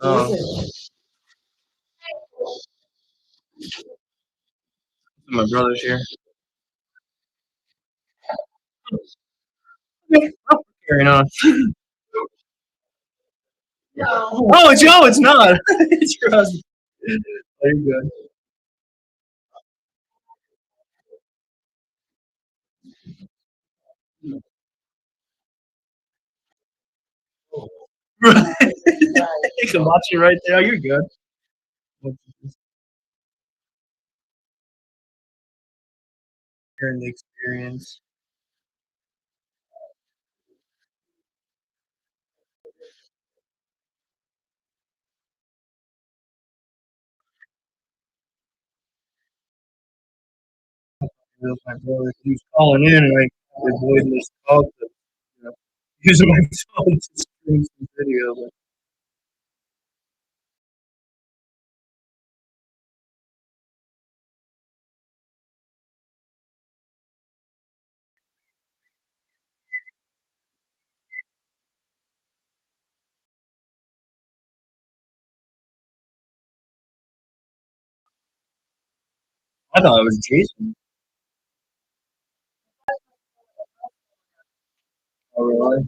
Oh. My brother's here. Okay, carrying on. No. Oh, it's not. It's your husband. There you go. You can watch it right there. You're good. Hearing the experience. My brother, he was calling in, and I avoided this call to, using my phone to stream some video. But I thought it was Jason. Oh, really?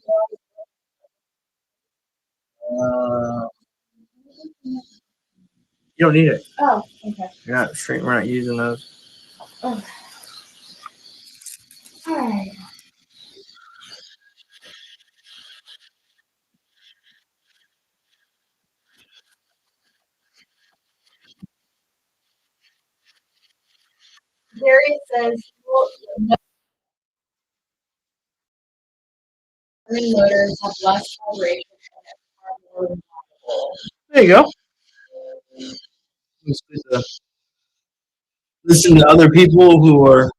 Uh, you don't need it. Oh, okay. You're not stream. We're not using those. Oh. All right. Gary says running motors have less vibration and are more reliable. There you go. It's good to listen to other people who are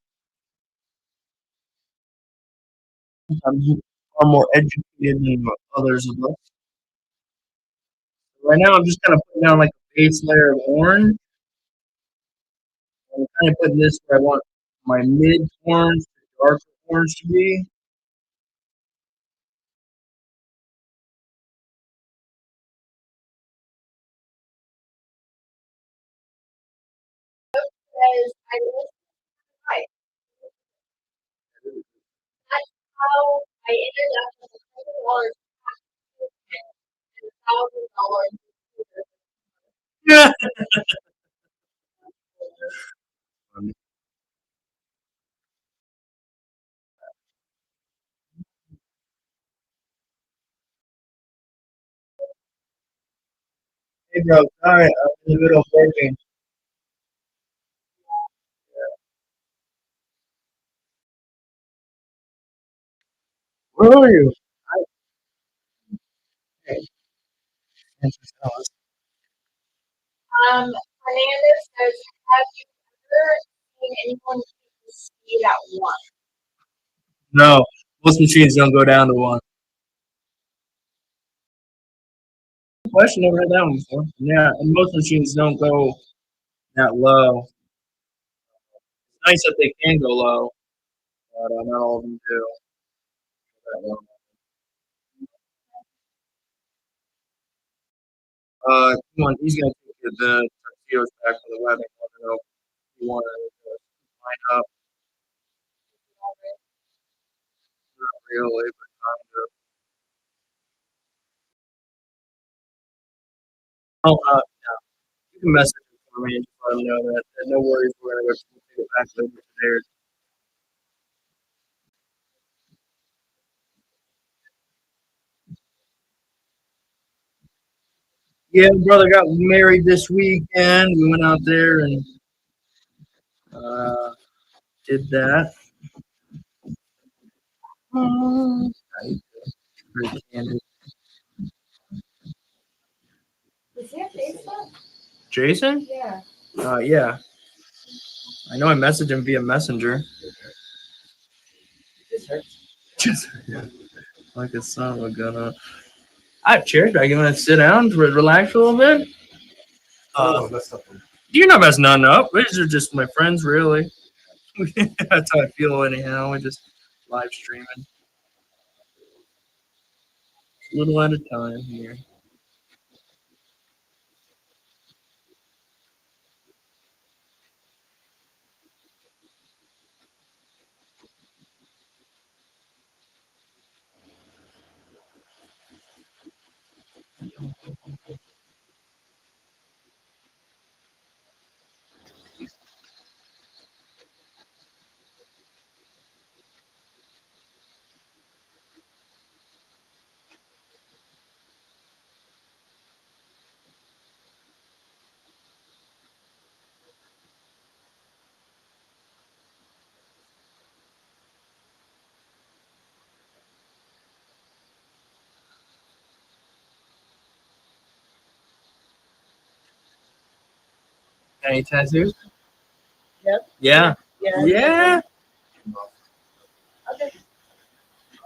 sometimes far more educated than others of us. Right now, I'm just kind of putting down like a base layer of orange. I'm kind of putting this where I want my mid orange to dark orange to be. Says I live right. That's how I ended up with $100 and $1,000. Yeah. Hey, bro. Sorry, I'm in the middle of working. Where are you? Hey, Hernandez says, have you ever seen anyone keep the speed at one? no, most machines don't go down to one. Question, never had that one before. Yeah, and most machines don't go that low. It's nice that they can go low, but not all of them do. Come on, he's gonna take the tuxedos back for the wedding. I don't know if you want to line up. Not really, but kind of. Oh, you can message him for me and just let him know that no worries, we're gonna go take it back later today. Yeah, brother got married this weekend. We went out there and uh, did that. Pretty candid. Does he have Facebook? Jason? Yeah. Yeah. I know I messaged him via Messenger. Just like a son of a gun. I have chairs back. You want to sit down, relax a little bit? You're not messing nothing up. These are just my friends, really. That's how I feel anyhow. We're just live streaming. A little at a time here. Any tattoos? Yep. Yeah. Yeah. Yeah. Okay.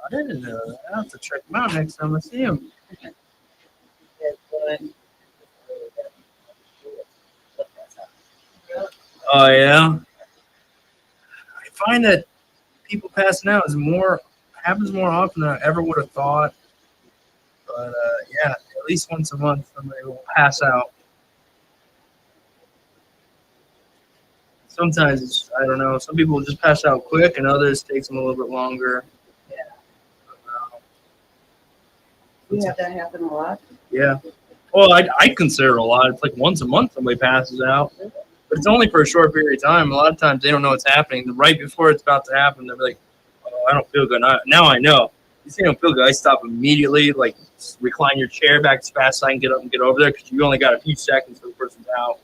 I didn't know that. I'll have to check him out next time I see him. Oh yeah. I find that people passing out happens more often than I ever would have thought. But yeah, at least once a month somebody will pass out. Sometimes I don't know. Some people just pass out quick, and others takes them a little bit longer. Yeah. You have that happen a lot? Yeah. Well, I consider it a lot. It's like once a month somebody passes out, but it's only for a short period of time. A lot of times they don't know what's happening. Right before it's about to happen, they're like, "Oh, I don't feel good." Now I know. You say you don't feel good, I stop immediately. Like recline your chair back as fast as I can get up and get over there because you only got a few seconds till the person's out.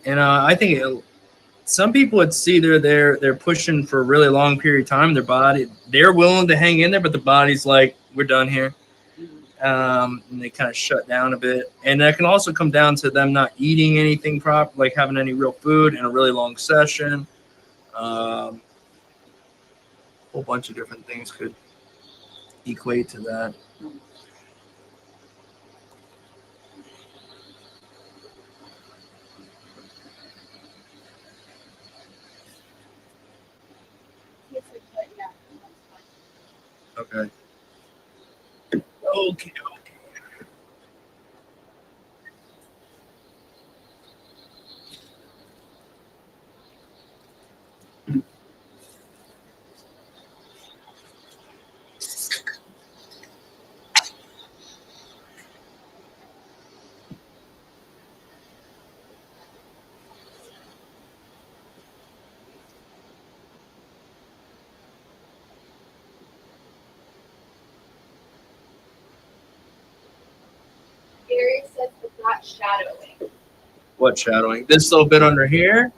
And I think some people it's either they're pushing for a really long period of time. Their body they're willing to hang in there, but the body's like, we're done here. And they kind of shut down a bit. And that can also come down to them not eating anything proper, like having any real food in a really long session. A whole bunch of different things could equate to that. Okay. Okay. Gary says it's not shadowing. What shadowing? This little bit under here?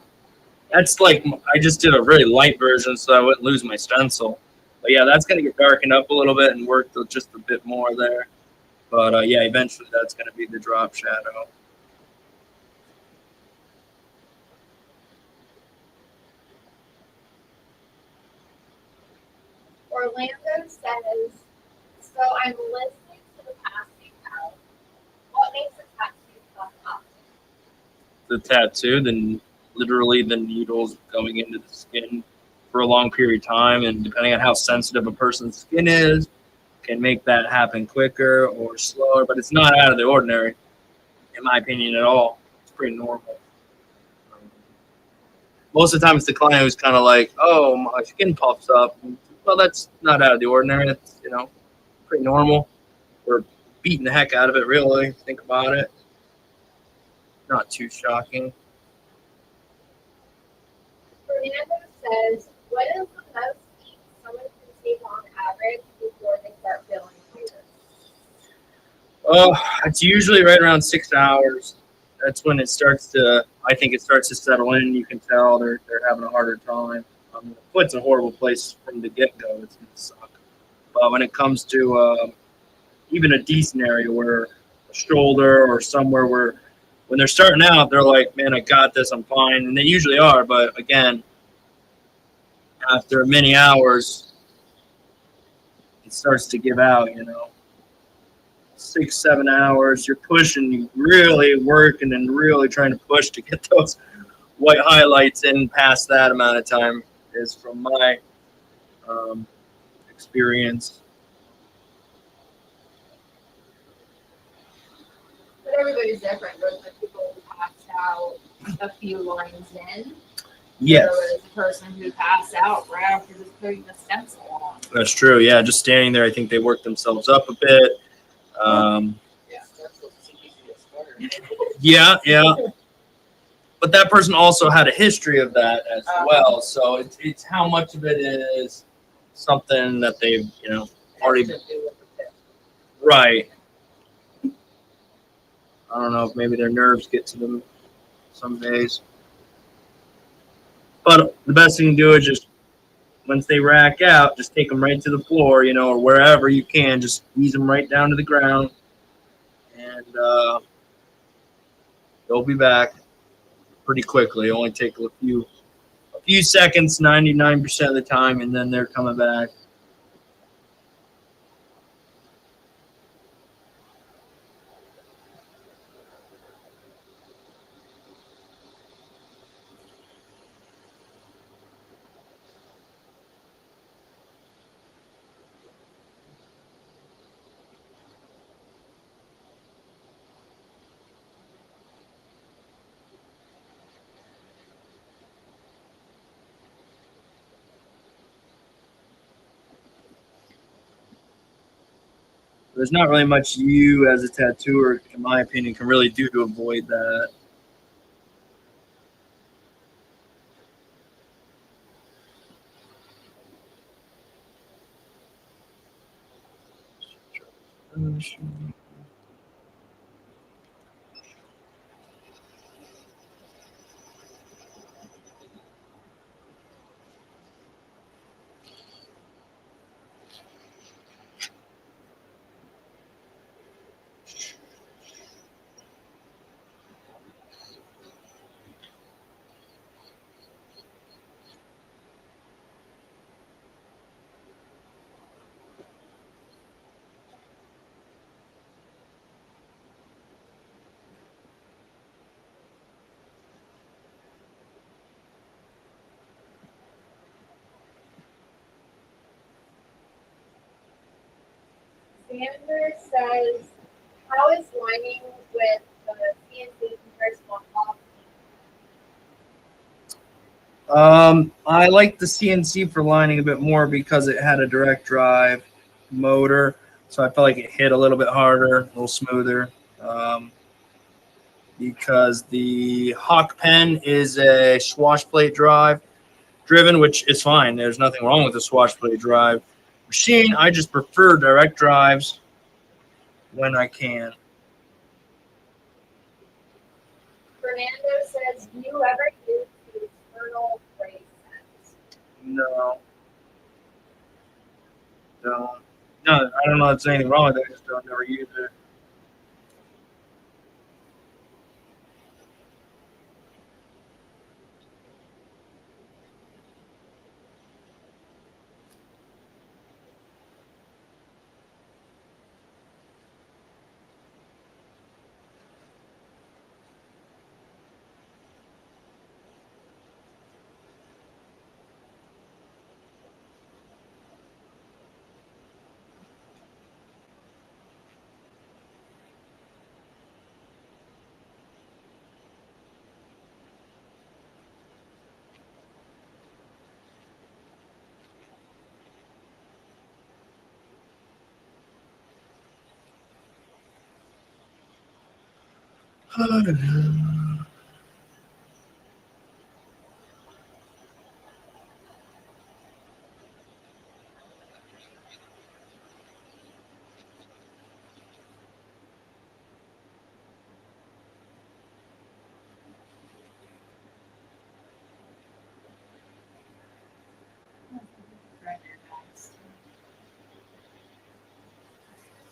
That's like, I just did a really light version so I wouldn't lose my stencil. But yeah, that's going to get darkened up a little bit and work just a bit more there. But yeah, eventually that's going to be the drop shadow. Orlando says, so I'm listening to the passing out. What makes a tattoo come up? The tattoo, then literally the needles going into the skin for a long period of time, and depending on how sensitive a person's skin is, can make that happen quicker or slower. But it's not out of the ordinary, in my opinion, at all. It's pretty normal. Most of the time, it's the client who's kind of like, "Oh, my skin puffs up." Well, that's not out of the ordinary. It's pretty normal. We're beating the heck out of it, really. Think about it. Not too shocking. Fernando says, what is the most heat someone can take on average before they start feeling weird? Oh, it's usually right around 6 hours. That's when I think it starts to settle in. You can tell they're having a harder time. The foot's a horrible place from the get-go. It's going to suck. But when it comes to even a decent area where a shoulder or somewhere where when they're starting out, they're like, man, I got this, I'm fine. And they usually are. But again, after many hours, it starts to give out, 6, 7 hours, you're pushing, you really working and really trying to push to get those white highlights in past that amount of time is from my experience. But everybody's different. There's the people who passed out a few lines in. Yes. There was a person who passed out right after just putting the stencil on. That's true. Yeah, just standing there, I think they worked themselves up a bit. Yeah. But that person also had a history of that as well. So it's how much of it is something that they've, already. Right. I don't know if maybe their nerves get to them some days. But the best thing to do is just once they rack out, just take them right to the floor, you know, or wherever you can. Just squeeze them right down to the ground, and they'll be back pretty quickly. It only take a few seconds, 99% of the time, and then they're coming back. There's not really much you as a tattooer, in my opinion, can really do to avoid that. Xander says, how is lining with the CNC compared to a I like the CNC for lining a bit more because it had a direct drive motor, so I felt like it hit a little bit harder, a little smoother. Because the Hawk pen is a swash plate drive driven, which is fine. There's nothing wrong with the swash plate drive machine. I just prefer direct drives when I can. Fernando says, do you ever use the external brace sets? No, no, no. I don't know if there's anything wrong with it. I just don't never use it.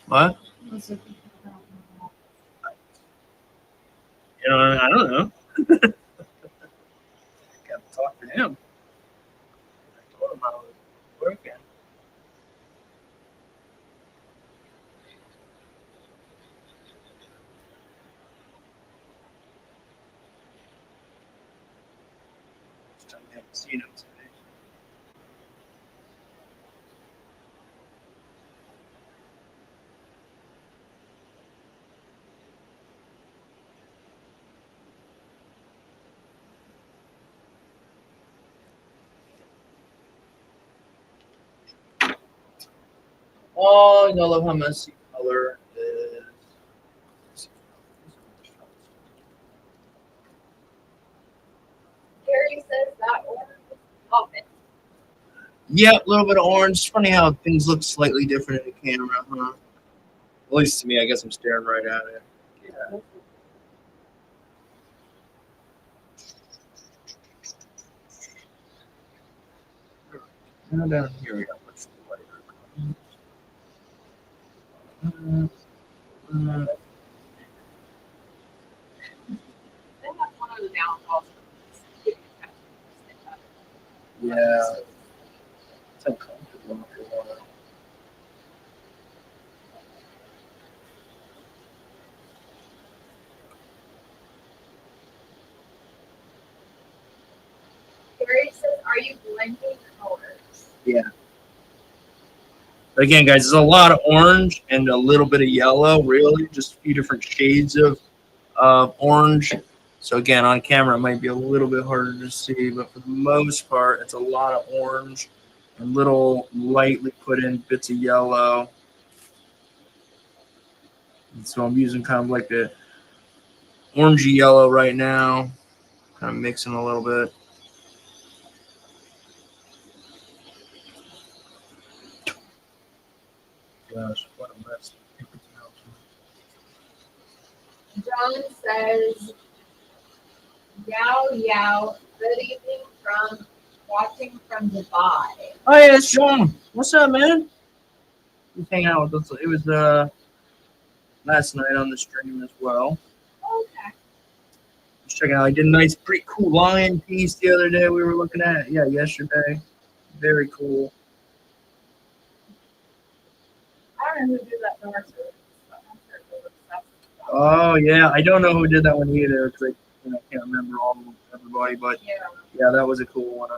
What? You know, I don't know. Got to talk to him. I told him I was working. Just haven't seen him today. Oh, you know, love how messy color is. Gary says that orange is often. Yeah, a little bit of orange. It's funny how things look slightly different in the camera, huh? At least to me, I guess I'm staring right at it. Yeah. Down here we go. What's the lighter? Uh, Then that's one of the downfalls of this. yeah. It's uncomfortable if you want to. Gary says, "Are you blending colors?" Yeah. But again, guys, there's a lot of orange and a little bit of yellow, really, just a few different shades of orange. So again, on camera, it might be a little bit harder to see, but for the most part, it's a lot of orange and little lightly put in bits of yellow. And so I'm using kind of like the orangey yellow right now, kind of mixing a little bit. Gosh, what a mess. John says, "Yow yow. Good evening from watching from Dubai." Oh yeah, it's Sean. What's up, man? He's hanging out with us. It was last night on the stream as well. Okay. Just checking out. I did a nice, pretty cool lion piece the other day. We were looking at, yeah, yesterday. Very cool. I don't know who did that door service, but I'm sure it was obsessed. Oh yeah, I don't know who did that one either because I can't remember all of everybody, but Yeah. yeah, that was a cool one.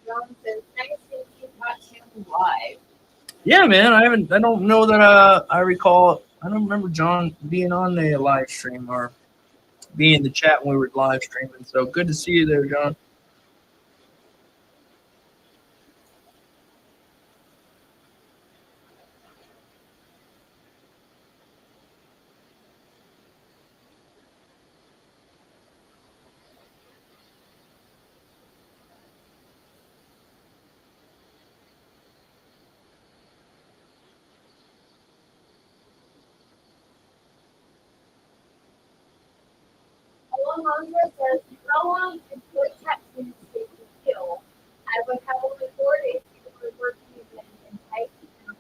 John says, "Nice to you watch him live." Yeah, man. I don't know that. I recall. I don't remember John being on the live stream or being in the chat when we were live streaming. So good to see you there, John. Alejandra says, "How long until tattoos take to heal? I would have only 4 days before working again in tight and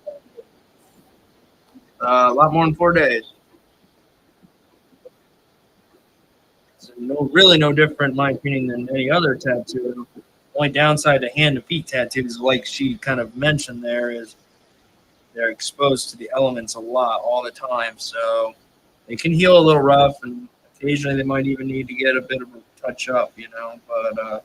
A lot more than 4 days. So really no different, in my opinion, than any other tattoo. Only downside to hand and feet tattoos, like she kind of mentioned there, is they're exposed to the elements a lot all the time. So they can heal a little rough, and occasionally they might even need to get a bit of a touch up, But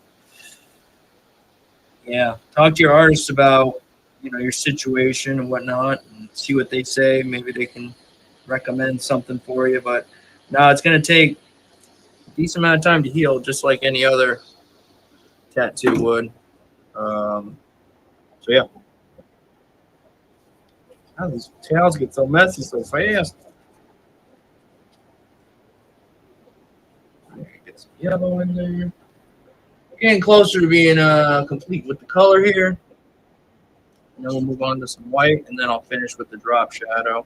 yeah, talk to your artist about your situation and whatnot, and see what they say. Maybe they can recommend something for you. But no, it's going to take a decent amount of time to heal, just like any other tattoo would. So yeah. How these tails get so messy so fast. Get some yellow in there. Getting closer to being complete with the color here. And then we'll move on to some white, and then I'll finish with the drop shadow.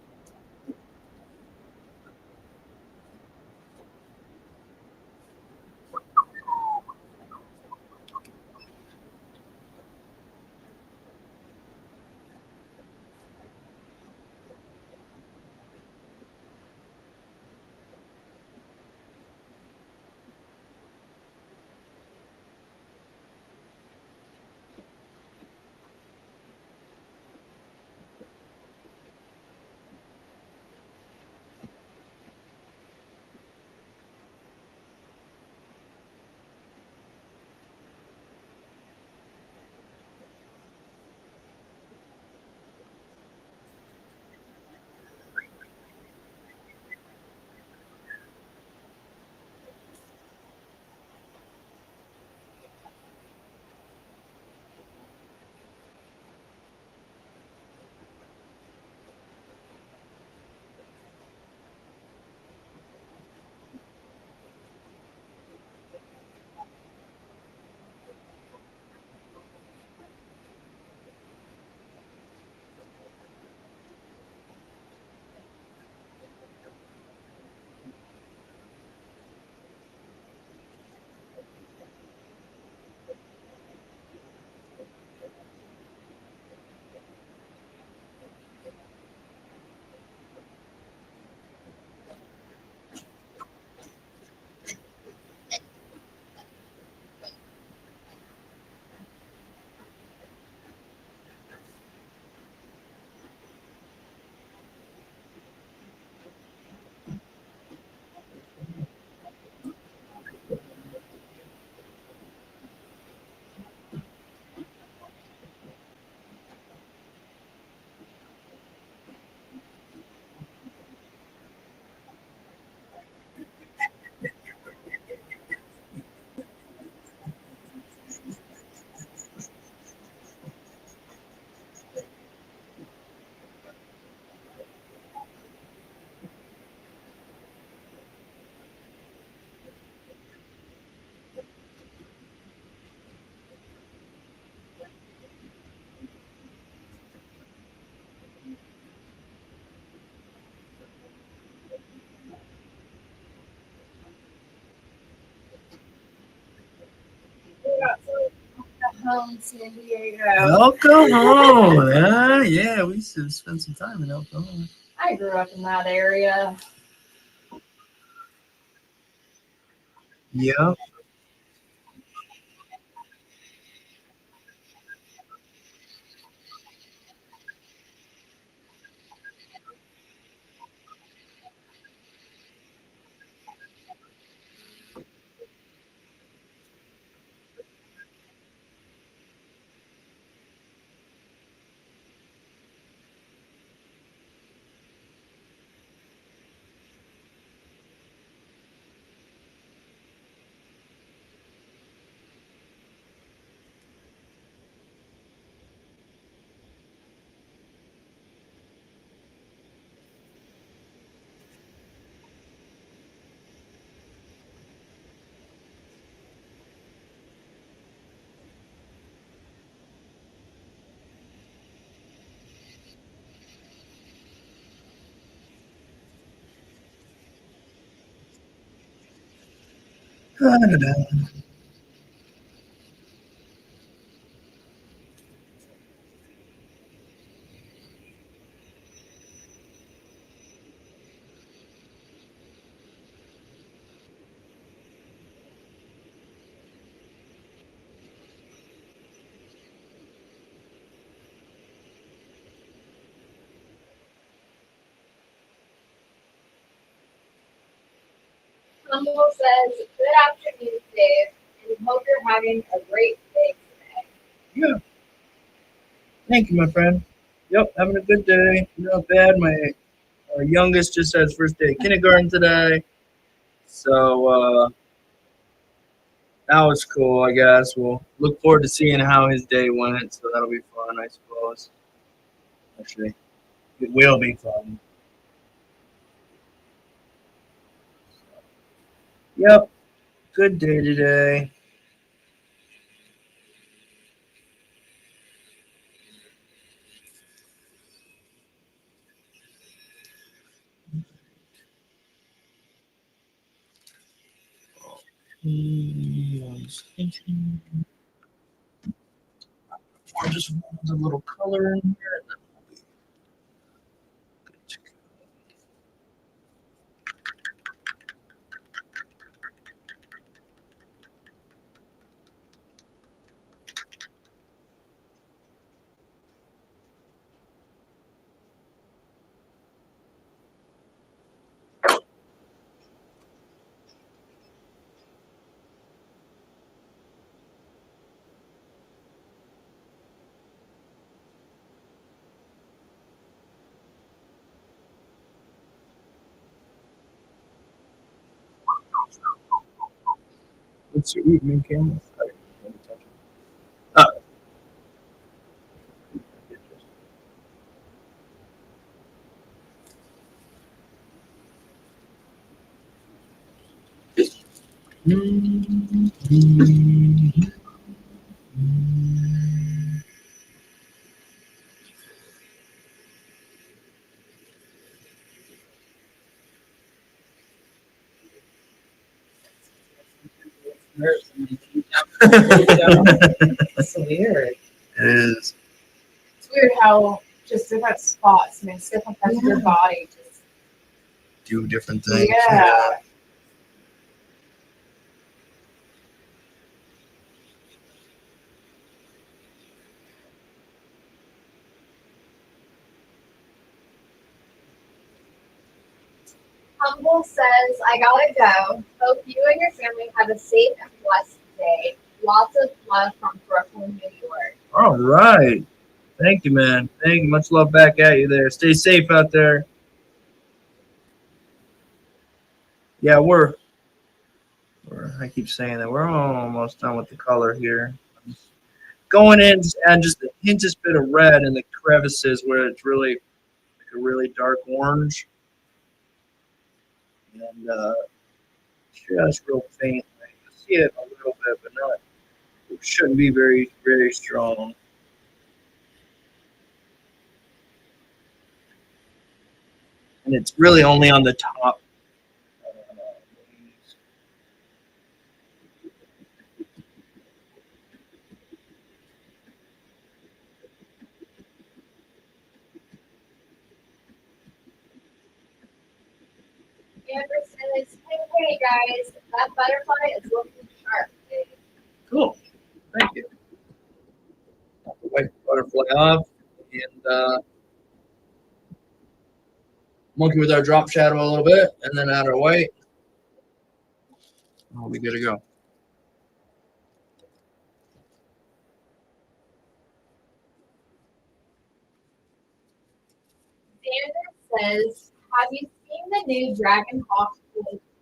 home, San Diego. El Cajon. Yeah, we used to spend some time in El Cajon. I grew up in that area. Yeah. Da-da-da. Humble says, good afternoon, Dave, and hope you're having a great day today. Yeah. Thank you, my friend. Yep, having a good day. Not bad. My youngest just had his first day of kindergarten today. So that was cool, I guess. We'll look forward to seeing how his day went. So that'll be fun, I suppose. Actually, it will be fun. Yep, good day today. I was thinking, I just want a little color in here. And then we'll be good to go. What's your evening camera? Sorry, let me touch it. Oh. That's weird. It is. It's weird how just different spots makes different parts of your body just Do different things. yeah. Humble says, I gotta go. Hope you and your family have a safe and blessed day. Lots of love from Brooklyn, New York. All right. Thank you, man. Thank you. Much love back at you there. Stay safe out there. Yeah, I keep saying that we're almost done with the color here. Going in and just the hintest bit of red in the crevices where it's really like a really dark orange. And just real faint. You see it a little bit, but not. It shouldn't be very, very strong. And it's really only on the top. Amber says, hey guys, that butterfly is looking sharp. Cool. Thank you. Wipe the butterfly off and monkey with our drop shadow a little bit, and then add our white. We'll be good to go. Xander says, have you seen the new Dragon Hawk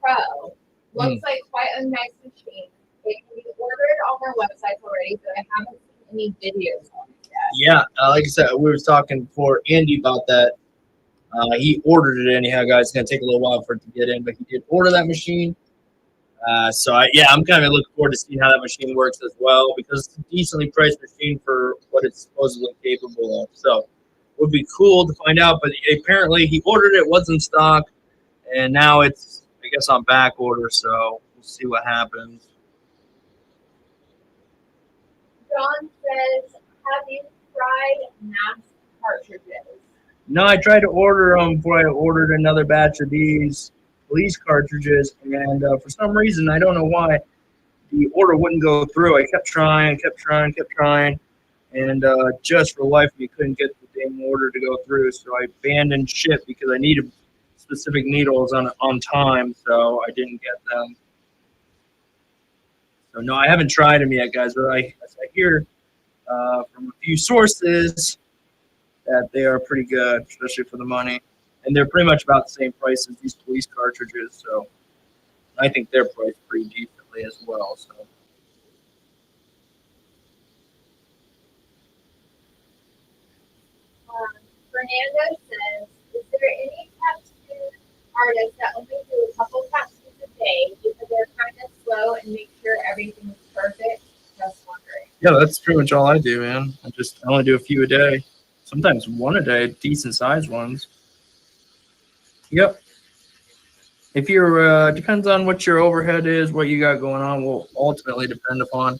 Pro? Looks like quite a nice machine. It can be ordered on their website already, but I haven't seen any videos on it yet. Yeah, like I said, we were talking before Andy about that. He ordered it anyhow, guys. It's gonna take a little while for it to get in, but he did order that machine. I'm kind of looking forward to seeing how that machine works as well, because it's a decently priced machine for what it's supposedly capable of. So, would be cool to find out. But apparently, he ordered it, was in stock, and now it's, I guess, on back order. So we'll see what happens. John says, have you tried mask cartridges? No, I tried to order them before I ordered another batch of these police cartridges, and for some reason, I don't know why, the order wouldn't go through. I kept trying, and just for life, we couldn't get the damn order to go through. So I abandoned ship because I needed specific needles on time, so I didn't get them. So no, I haven't tried them yet, guys. But I hear from a few sources that they are pretty good, especially for the money, and they're pretty much about the same price as these police cartridges. So I think they're priced pretty decently as well. So. Fernando says, is there any tattoo artists that only do a couple tattoos a day because they're kind of slow and make sure everything is perfect? Just wondering. Yeah, that's pretty much all I do, man. I only do a few a day. Sometimes one a day, decent sized ones. Yep. If you're, depends on what your overhead is, what you got going on, will ultimately depend upon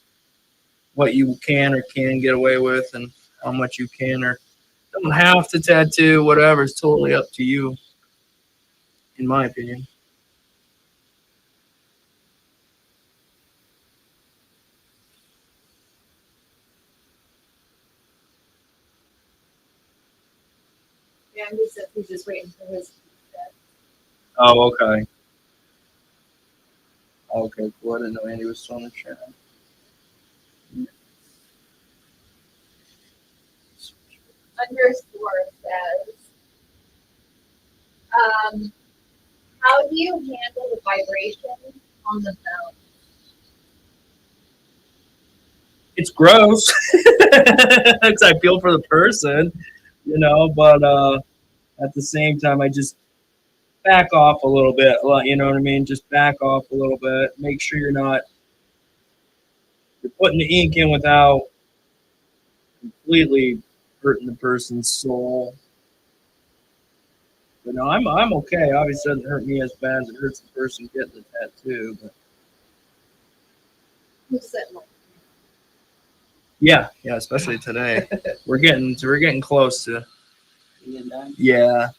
what you can or can get away with and how much you can or don't have to tattoo, whatever. It's totally up to you, in my opinion. Yeah, he said he's just waiting for his. Oh, okay. Okay, cool. I didn't know Andy was still in the chat. Underscore says, how do you handle the vibration on the phone? It's gross. Because I feel for the person, but at the same time, I just back off a little bit. You know what I mean? Just back off a little bit. Make sure you're putting the ink in without completely hurting the person's soul. But no, I'm okay. Obviously, it doesn't hurt me as bad as it hurts the person getting the tattoo. But yeah, especially today. we're getting close to. Yeah.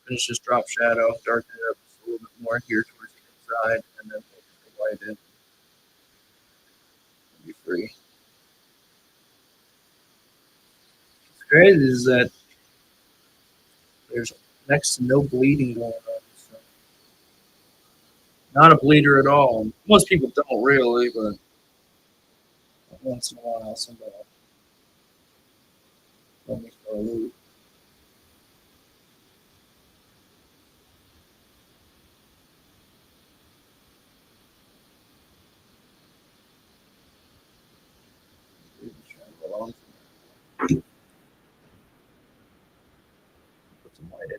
Finish this drop shadow, darken it up just a little bit more here towards the inside, and then we'll white in. Be free. What's crazy is that there's next to no bleeding going on. So. Not a bleeder at all. Most people don't really, but once in a while somebody will make a loop. Put some white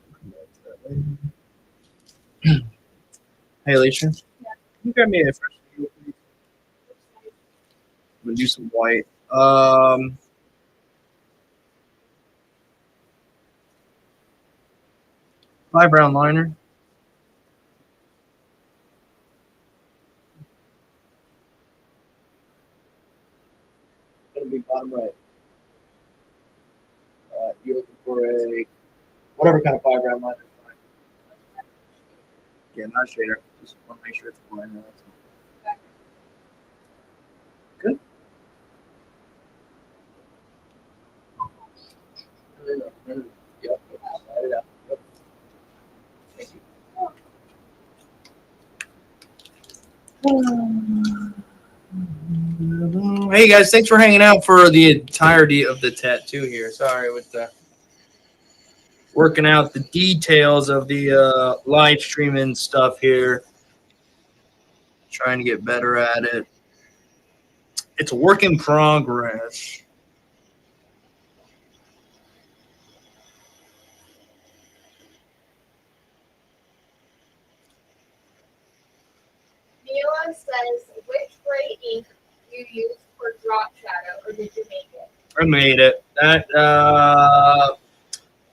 in. Hey, Alicia. Yeah. Can you grab me a fresh view, please? I'm gonna do some white. 5-round liner. Gonna be bottom right. You for a whatever kind of 5 gram line is fine. Yeah, not a shader. Just want to make sure it's blind. That's all. Good. Yep. Slide it out. Yep. Thank you. Hey guys, thanks for hanging out for the entirety of the tattoo here. Sorry with the working out the details of the live streaming stuff here. Trying to get better at it. It's a work in progress. Mila says, which gray ink you use for drop shadow, or did you make it? I made it. That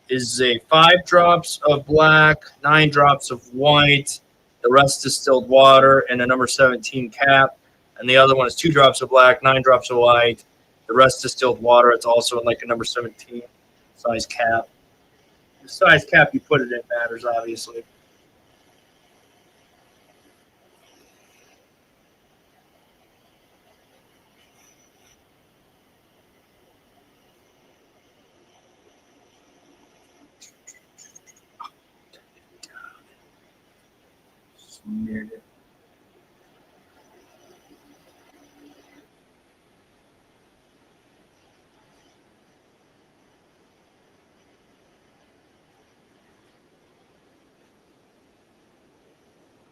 is a 5 drops of black, 9 drops of white, the rest distilled water, and a number 17 cap. And the other one is 2 drops of black, 9 drops of white, the rest distilled water. It's also in like a number 17 size cap. The size cap you put it in matters, obviously. Smeared it.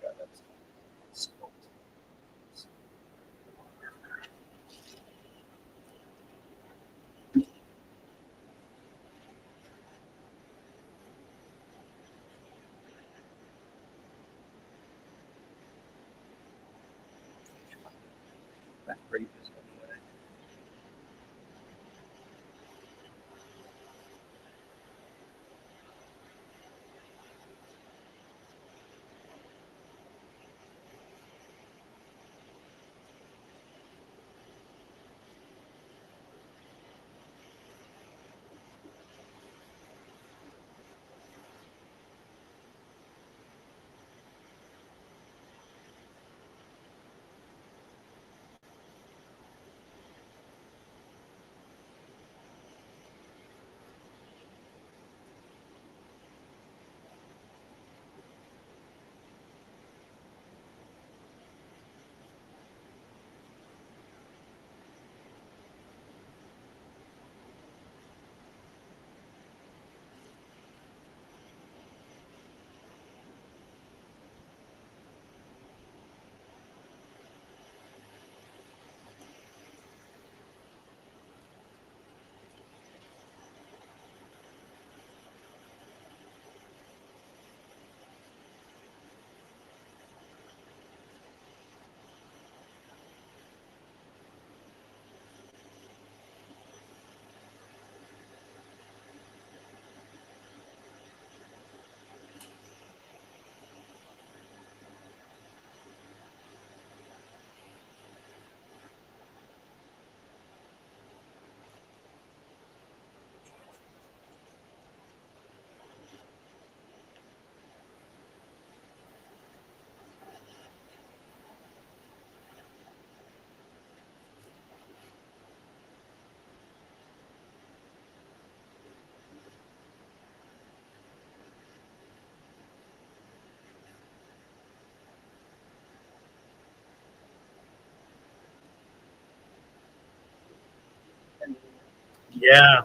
Yeah, that's- That grape is anyway. Yeah.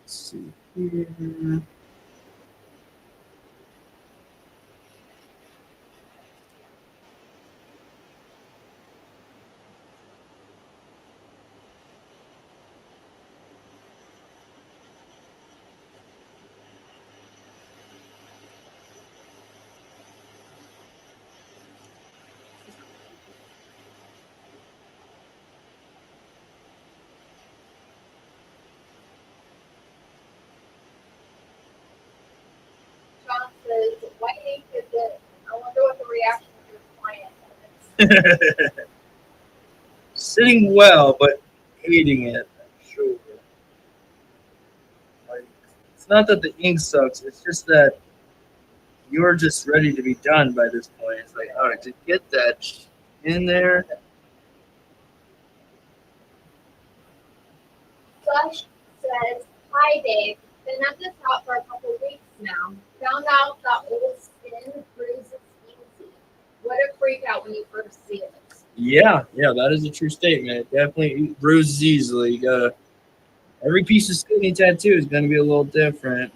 Let's see here. John says, white ink is it? I wonder what the reaction of your client is. Sitting well, but hating it. I'm sure. It's not that the ink sucks. It's just that you're just ready to be done by this point. It's like, all right, to get that in there. Flush says, "Hi Dave, been at this shop for a couple weeks now. Found out that old skin bruises easy. What a freak out when you first see it." Yeah, that is a true statement. It definitely bruises easily. You gotta every piece of skinny tattoo is gonna be a little different.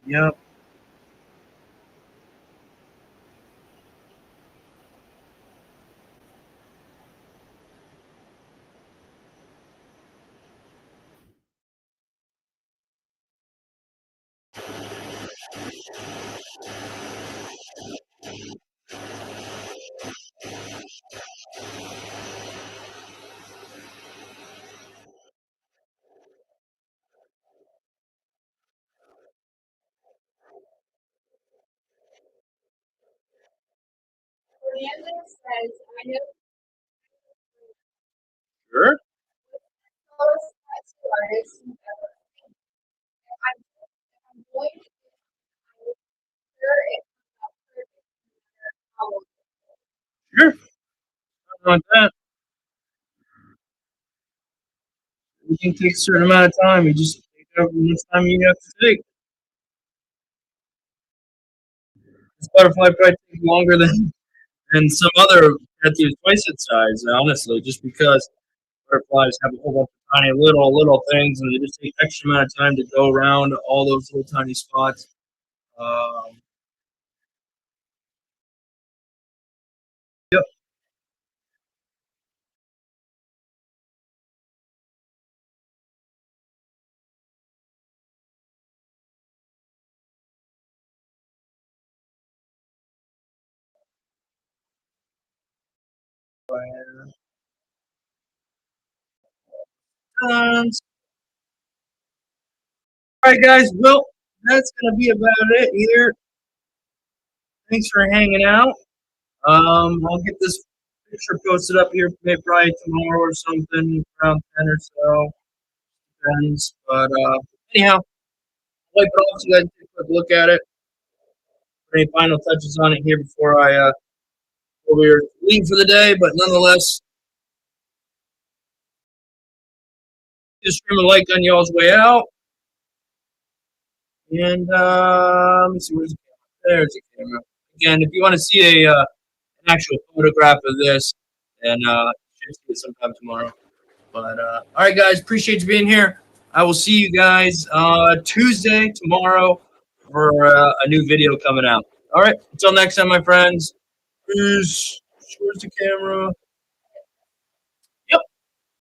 Yep. Fernando says, "I know Sure. the slowest tattoo artist you've ever seen. I'm going to make sure it comes out perfect no matter how long." Sure. Something like that. Everything takes a certain amount of time. You just take how much time you have to take. This butterfly probably takes longer than some other tattoos twice its size, honestly, just because butterflies have a whole bunch of tiny little things and they just take extra amount of time to go around all those little tiny spots. Um, yep. All right, guys. Well, that's gonna be about it here. Thanks for hanging out. I'll get this picture posted up here maybe probably tomorrow or something around 10 or so. Depends. But anyhow, I'll wipe it off so you guys can take a quick look at it. Put any final touches on it here before we leave for the day. But nonetheless, just scream a like on y'all's way out. And let me see, where's the camera? There's the camera. Again, if you want to see an actual photograph of this, then should see it sometime tomorrow. But all right, guys, appreciate you being here. I will see you guys Tuesday tomorrow for a new video coming out. All right, until next time, my friends. Peace. Where's the camera?